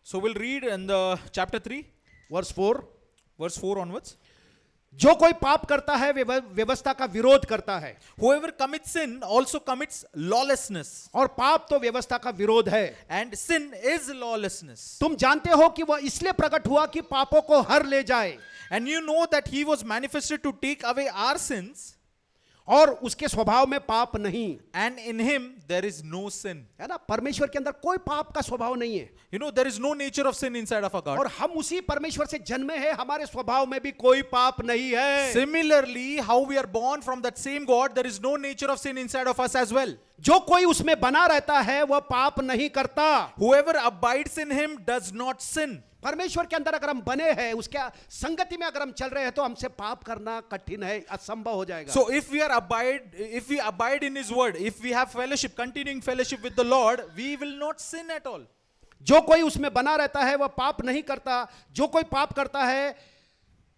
So we'll read in the chapter 3. Verse 4, Verse 4 onwards. जो कोई पाप करता है वे व्यवस्था का विरोध करता है, Whoever commits sin also commits lawlessness. और पाप तो व्यवस्था का विरोध है। And sin is lawlessness. तुम जानते हो कि वह इसलिए प्रकट हुआ कि पापों को हर ले जाए, And you know that he was manifested to take away our sins, और उसके स्वभाव में पाप नहीं and in him there is no sin. है ना। परमेश्वर के अंदर कोई पाप का स्वभाव नहीं है, You know, there is no nature of sin inside of a God. और हम उसी परमेश्वर से जन्मे हैं, हमारे स्वभाव में भी कोई पाप नहीं है। Similarly, how we are born from that same God, there is no nature of sin inside of us as well. जो कोई उसमें बना रहता है वह पाप नहीं करता। Whoever abides in him does not sin. परमेश्वर के अंदर अगर हम बने हैं, उसके संगति में अगर हम चल रहे हैं, तो हमसे पाप करना कठिन है, असंभव हो जाएगा। So if we abide in his word, if we have fellowship, continuing fellowship with the Lord, we will not sin at all. जो कोई उसमें बना रहता है वह पाप नहीं करता। जो कोई पाप करता है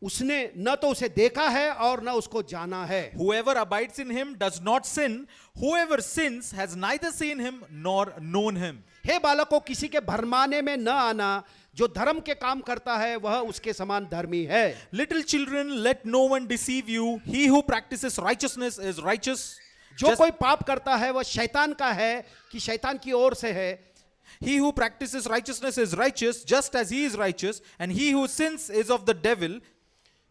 उसने न तो उसे देखा है और न उसको जाना है। Whoever abides in him does not sin. Whoever sins has neither seen him nor known him. हे बालकों, किसी के भरमाने में न आना, जो धर्म के काम करता है वह उसके समान धर्मी है। Little children, let no one deceive you. He who practices righteousness is righteous. जो कोई पाप करता है वह शैतान का है, कि शैतान की ओर से है। He who practices righteousness is righteous, just as he is righteous, and he who sins is of the devil,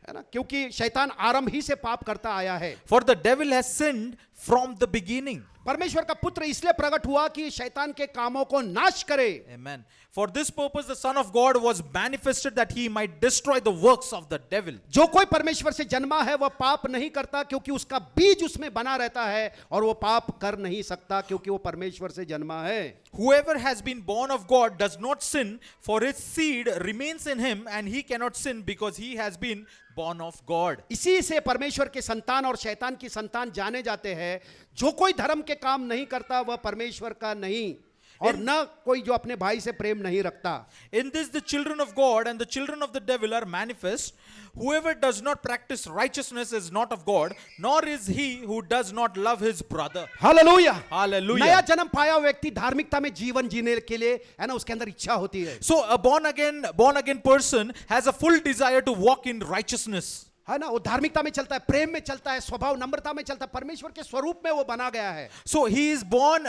है ना, क्योंकि शैतान आरंभ ही से पाप करता आया है। for the devil has sinned from the beginning. परमेश्वर का पुत्र इसलिए प्रकट हुआ कि शैतान के कामों को नाश करे। Amen. For this purpose the Son of God was manifested, that he might destroy the works of the devil. जो कोई परमेश्वर से जन्मा है वह पाप नहीं करता, क्योंकि उसका बीज उसमें बना रहता है, और वो पाप कर नहीं सकता क्योंकि वो परमेश्वर से जन्मा है। Whoever has been born of God does not sin, for his seed remains in him, and he cannot sin because he has been born of God. इसी से परमेश्वर के संतान और शैतान की संतान जाने जाते हैं। जो कोई धर्म के काम नहीं करता वह परमेश्वर का नहीं, और न कोई जो अपने भाई से प्रेम नहीं रखता। In this the children of God and the children of the devil are manifest. Whoever does not practice righteousness is not of God, nor is he who does not love his brother. Hallelujah, Hallelujah. नया जन्म पाया व्यक्ति धार्मिकता में जीवन जीने के लिए, है ना, उसके अंदर इच्छा होती है। So a born again person has a full desire to walk in righteousness. है ना, वो धार्मिकता में चलता है, प्रेम में चलता है, स्वभाव नम्रता में चलता है, परमेश्वर के स्वरूप में वो बना गया है। So he is born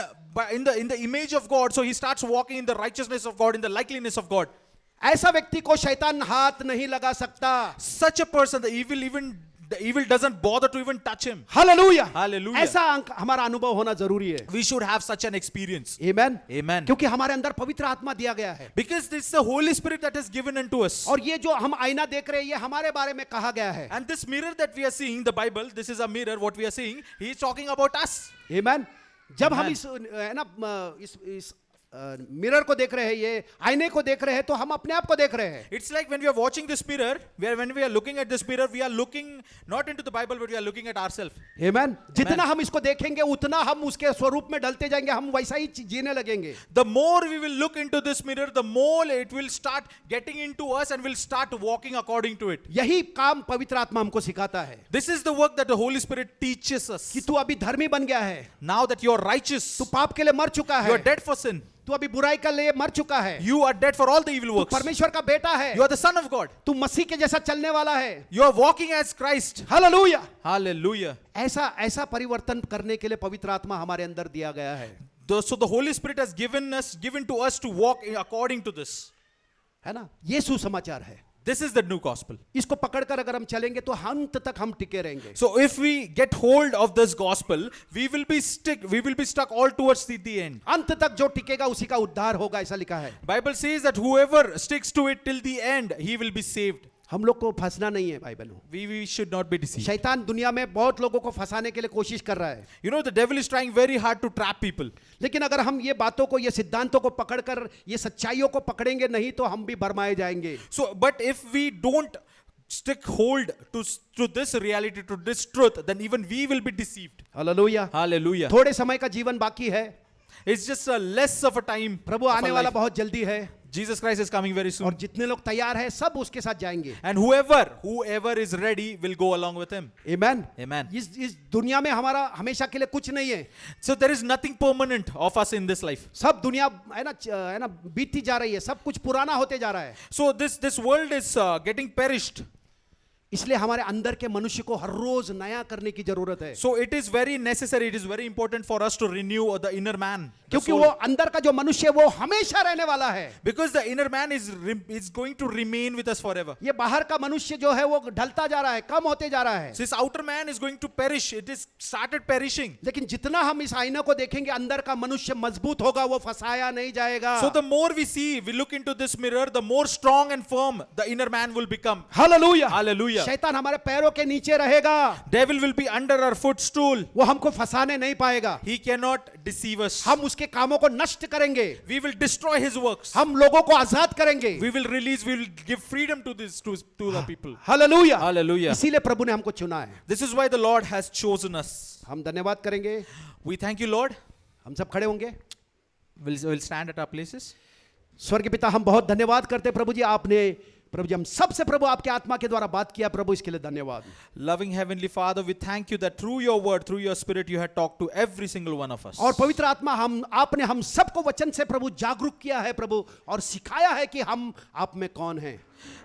in the image of God, so he starts walking in the righteousness of God, in the likeliness of God. ऐसा व्यक्ति को शैतान हाथ नहीं लगा सकता। Such a person, the evil doesn't bother to even touch him. Hallelujah, Hallelujah. ऐसा हमारा अनुभव होना जरूरी है। We should have such an experience. Amen, Amen. क्योंकि हमारे अंदर पवित्र आत्मा दिया गया है, Because this is the Holy Spirit that is given unto us. और ये जो हम आईना देख रहे हैं ये हमारे बारे में कहा गया है। And this mirror that we are seeing, the Bible, this is a mirror, what we are seeing, he is talking about us. आमेन। जब हम Amen. इस, है ना, इस मिरर को देख रहे हैं, ये आईने को देख रहे हैं, तो हम अपने आप को देख रहे हैं। It's like when we are watching this mirror, when we are looking at this mirror, we are looking not into the Bible, but we are looking at ourselves. आमेन। जितना हम इसको देखेंगे उतना हम उसके स्वरूप में ढलते जाएंगे, हम वैसा ही जीने लगेंगे। The more we will look into this mirror, the more it will start getting into us and will start walking according to it. यही काम पवित्र आत्मा हमको सिखाता है, This is the work that the Holy Spirit teaches us. कि तू अभी धर्मी बन गया है, Now that you are righteous, तू पाप के लिए मर चुका you है, are dead for sin. तू अभी बुराई के लिए मर चुका है, You are dead for all the evil तू works. परमेश्वर का बेटा है, You are the Son of God. तू मसीह के जैसा चलने वाला है। You are walking as Christ. Hallelujah. Hallelujah. ऐसा परिवर्तन करने के लिए पवित्र आत्मा हमारे अंदर दिया गया है, So the Holy Spirit has given to us to walk according to this. है ना। ये सुसमाचार है, This is the new gospel. इसको पकड़कर अगर हम चलेंगे तो अंत तक हम टिके रहेंगे। So if we get hold of this gospel, we will be stuck all towards the end. अंत तक जो टिकेगा उसी का उद्धार होगा, ऐसा लिखा है। Bible says that whoever sticks to it till the end, he will be saved. हम लोग को फंसना नहीं है, भाई बहनों। We should not be deceived. शैतान दुनिया में बहुत लोगों को फंसाने के लिए कोशिश कर रहा है, You know, the devil is trying very hard to trap people. लेकिन अगर हम ये बातों को, ये सिद्धांतों को पकड़कर ये सच्चाइयों को पकड़ेंगे नहीं तो हम भी भरमाए जाएंगे। So, but if we don't stick hold to this reality, to this truth, then even we will be deceived. Hallelujah. Hallelujah. थोड़े समय का जीवन बाकी है, It's just a less of a time. Prabhu of आने a वाला life. बहुत जल्दी है। Jesus Christ is coming very और soon. जितने लोग तैयार हैं सब उसके साथ जाएंगे. And whoever is ready will go along with him. Amen. Amen. इस दुनिया में हमारा हमेशा के लिए कुछ नहीं है. So there is nothing permanent of us in this life. सब दुनिया है ना बीतती जा रही है. सब कुछ पुराना होते जा रहा है. So this world is getting perished. इसलिए हमारे अंदर के मनुष्य को हर रोज नया करने की जरूरत है. So it is very necessary, it is very important for us to renew the inner man. the क्योंकि soul. वो अंदर का जो मनुष्य है वो हमेशा रहने वाला है. Because the inner man is going to remain with us forever. ये बाहर का मनुष्य जो है वो ढलता जा रहा है, कम होते जा रहा है. This outer man is going to perish. It is started perishing. लेकिन जितना हम इस आईने को देखेंगे अंदर का मनुष्य मजबूत होगा, वो फसाया नहीं जाएगा. So the more we see, we look into this mirror, the more strong and firm the inner man will become. Hallelujah. Hallelujah. शैतान हमारे पैरों के नीचे रहेगा. Devil will be under our footstool. वो हमको फंसाने नहीं पाएगा. He cannot deceive us. हम उसके कामों को नष्ट करेंगे. We will destroy his works. हम लोगों को आजाद करेंगे. We will release, we will give freedom to the people. Hallelujah. Hallelujah. इसीलिए प्रभु ने हमको चुना है. This is why the Lord has chosen us. हम धन्यवाद करेंगे. We thank you, Lord. हम सब खड़े होंगे. We'll stand at our places. स्वर्गीय पिता, हम बहुत धन्यवाद करते हैं प्रभु जी. आपने प्रभु जी हम सबसे प्रभु आपके आत्मा के द्वारा बात किया प्रभु, इसके लिए धन्यवाद. Loving Heavenly Father, we thank you that through your word, through your spirit, you had talked to every single one of us. और पवित्र आत्मा आपने हम सबको वचन से प्रभु जागरूक किया है प्रभु, और सिखाया है कि हम आप में कौन हैं.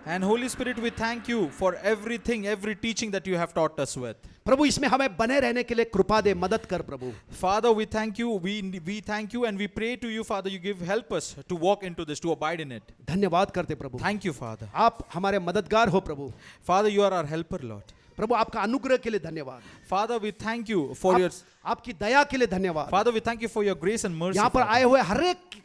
And Holy Spirit, we thank you for everything, every teaching that you have taught us with. प्रभु इसमें हमें बने रहने के लिए कृपा दे, मदद कर प्रभु. Father, we thank you, we thank you, and we pray to you, Father, you help us to walk into this, to abide in it. धन्यवाद करते प्रभु. Thank you, Father. आप हमारे मददगार हो प्रभु. Father, you are our helper, Lord. प्रभु आपका अनुग्रह के लिए धन्यवाद. Father, we thank you for your आपकी दया के लिए धन्यवाद. Father, we thank you for your grace and mercy. यहाँ पर Father. आए हुए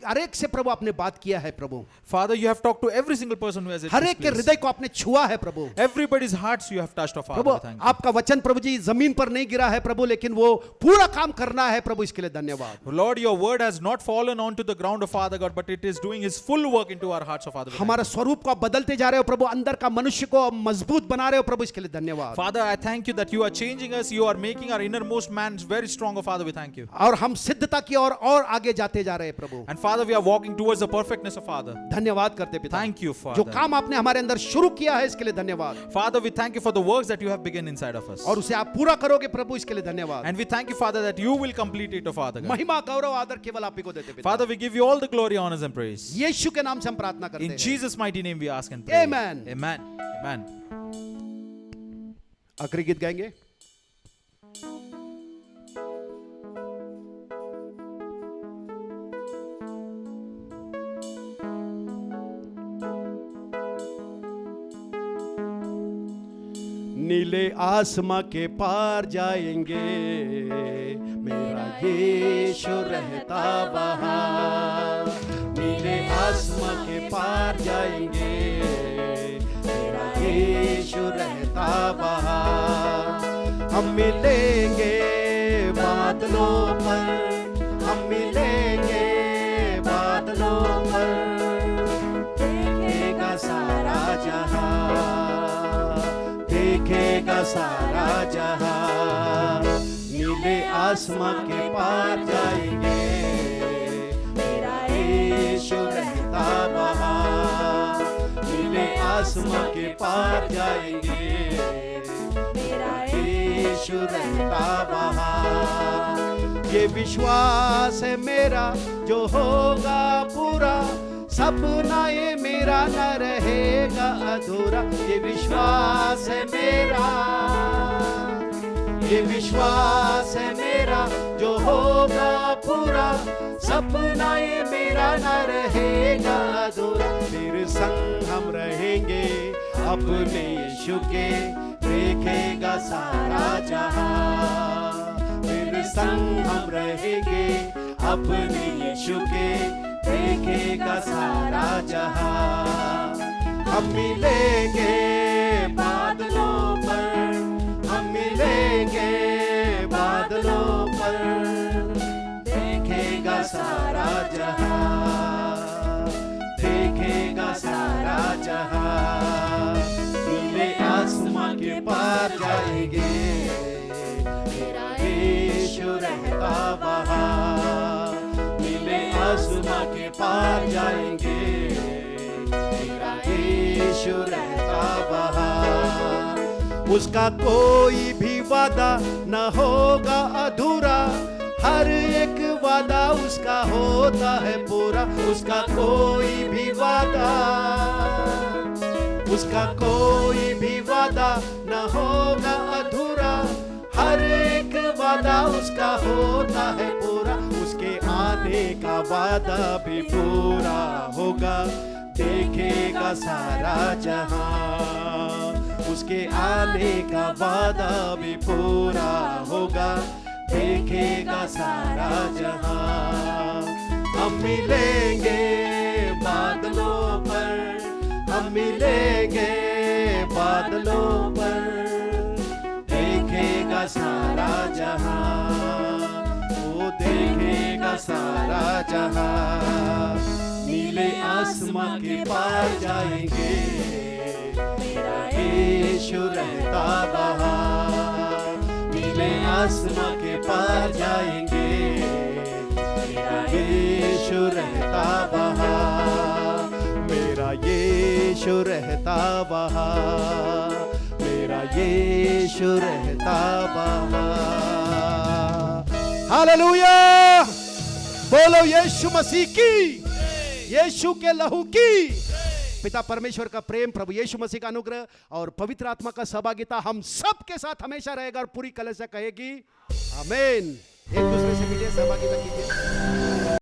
हर एक से प्रभु आपने बात किया है प्रभु. Father, you have talked to every single person who has at her this एक के place. हृदय को आपने छुआ है प्रभु. Everybody's hearts you have touched, oh Father. Prabhu we thank you. आपका वचन प्रभु जी जमीन पर नहीं गिरा है प्रभु, लेकिन वो पूरा काम करना है प्रभु, इसके लिए धन्यवाद. Lord, your word has not fallen onto the ground of Father God, but it is doing His full work into our hearts, oh Father. we thank हमारा स्वरूप को आप बदलते जा रहे हो प्रभु, अंदर का मनुष्य को मजबूत बना रहे हो प्रभु, इसके लिए you. धन्यवाद. Father, I thank you that you are changing us. You are making our innermost man very strong, oh Father. We thank you. और हम सिद्धता की ओर और आगे जाते जा रहे हैं प्रभु. And Father, we are walking towards the perfectness of Father. धन्यवाद करते पिता. Thank you, जो Father. काम आपने हमारे अंदर शुरू किया है इसके लिए धन्यवाद. Father, we thank you for the works that you have begun inside of us. और उसे आप पूरा करोगे प्रभु, इसके लिए धन्यवाद. And we thank you, Father, that you will complete it, oh Father God. महिमा गौरव आदर केवल आप ही को देते पिता. Father, we give you all the glory, honors, and praise. यीशु के नाम से हम प्रार्थना करते In हैं. Jesus' mighty name we ask and pray. Amen. Amen. Amen. आखिरी गीत गाएंगे. नीले आसमां के पार जाएंगे, मेरा यीशु रहता वहाँ. नीले आसमां के पार जाएंगे, मेरा यीशु रहता वहाँ. हम मिलेंगे बादलों पर, हम मिलेंगे बादलों पर, देखेगा सारा जहां, देखेगा सारा जहां. नीले आसमां के पार जाएंगे, मेरा यीशु रहता वहाँ. नीले आसमां के पार जाएंगे, मेरा यीशु रहता वहाँ. ये विश्वास है मेरा जो होगा पूरा, सपना ये मेरा न रहेगा अधूरा. ये विश्वास है मेरा, ये विश्वास है मेरा जो होगा पूरा, सपना ये मेरा न रहेगा अधूरा. तेरे संग हम रहेंगे अपने यीशु के, देखेगा सारा जहां. तेरे संग हम रहेंगे अपने यीशु के, देखेगा सारा जहां. हम मिलेंगे बादलों पर, हम मिलेंगे बादलों पर, देखेगा सारा जहां, देखेगा सारा जहां. नीले आसमां के पार जाएंगे, मेरा यीशु रहता वहाँ. नीले आसमां के पार जाएंगे, यीशु रहता वहाँ। उसका कोई भी वादा न होगा अधूरा, हर एक वादा उसका होता है पूरा। उसका कोई भी वादा, उसका कोई भी वादा न होगा अधूरा, हर एक वादा उसका होता है पूरा। उसके आने का वादा भी पूरा होगा, देखेगा सारा जहां। उसके आने का वादा भी पूरा होगा, देखेगा सारा जहां। हम मिलेंगे बादलों पर, हम मिलेंगे बादलों पर, देखेगा सारा जहां, वो देखेगा सारा जहां। नीले आसमां के पार जाएंगे, मेरा यीशु रहता वहाँ। नीले आसमां के पार जाएंगे, मेरा यीशु रहता वहाँ। मेरा यीशु रहता वहाँ, मेरा यीशु रहता वहाँ। हालेलुया, बोलो यीशु मसीह की, यीशु के लहू की। पिता परमेश्वर का प्रेम, प्रभु यीशु मसीह का अनुग्रह और पवित्र आत्मा का सहभागिता हम सब के साथ हमेशा रहेगा। और पूरी कलीसिया कहेगी आमीन। एक दूसरे से मिलिए, सहभागिता कीजिए।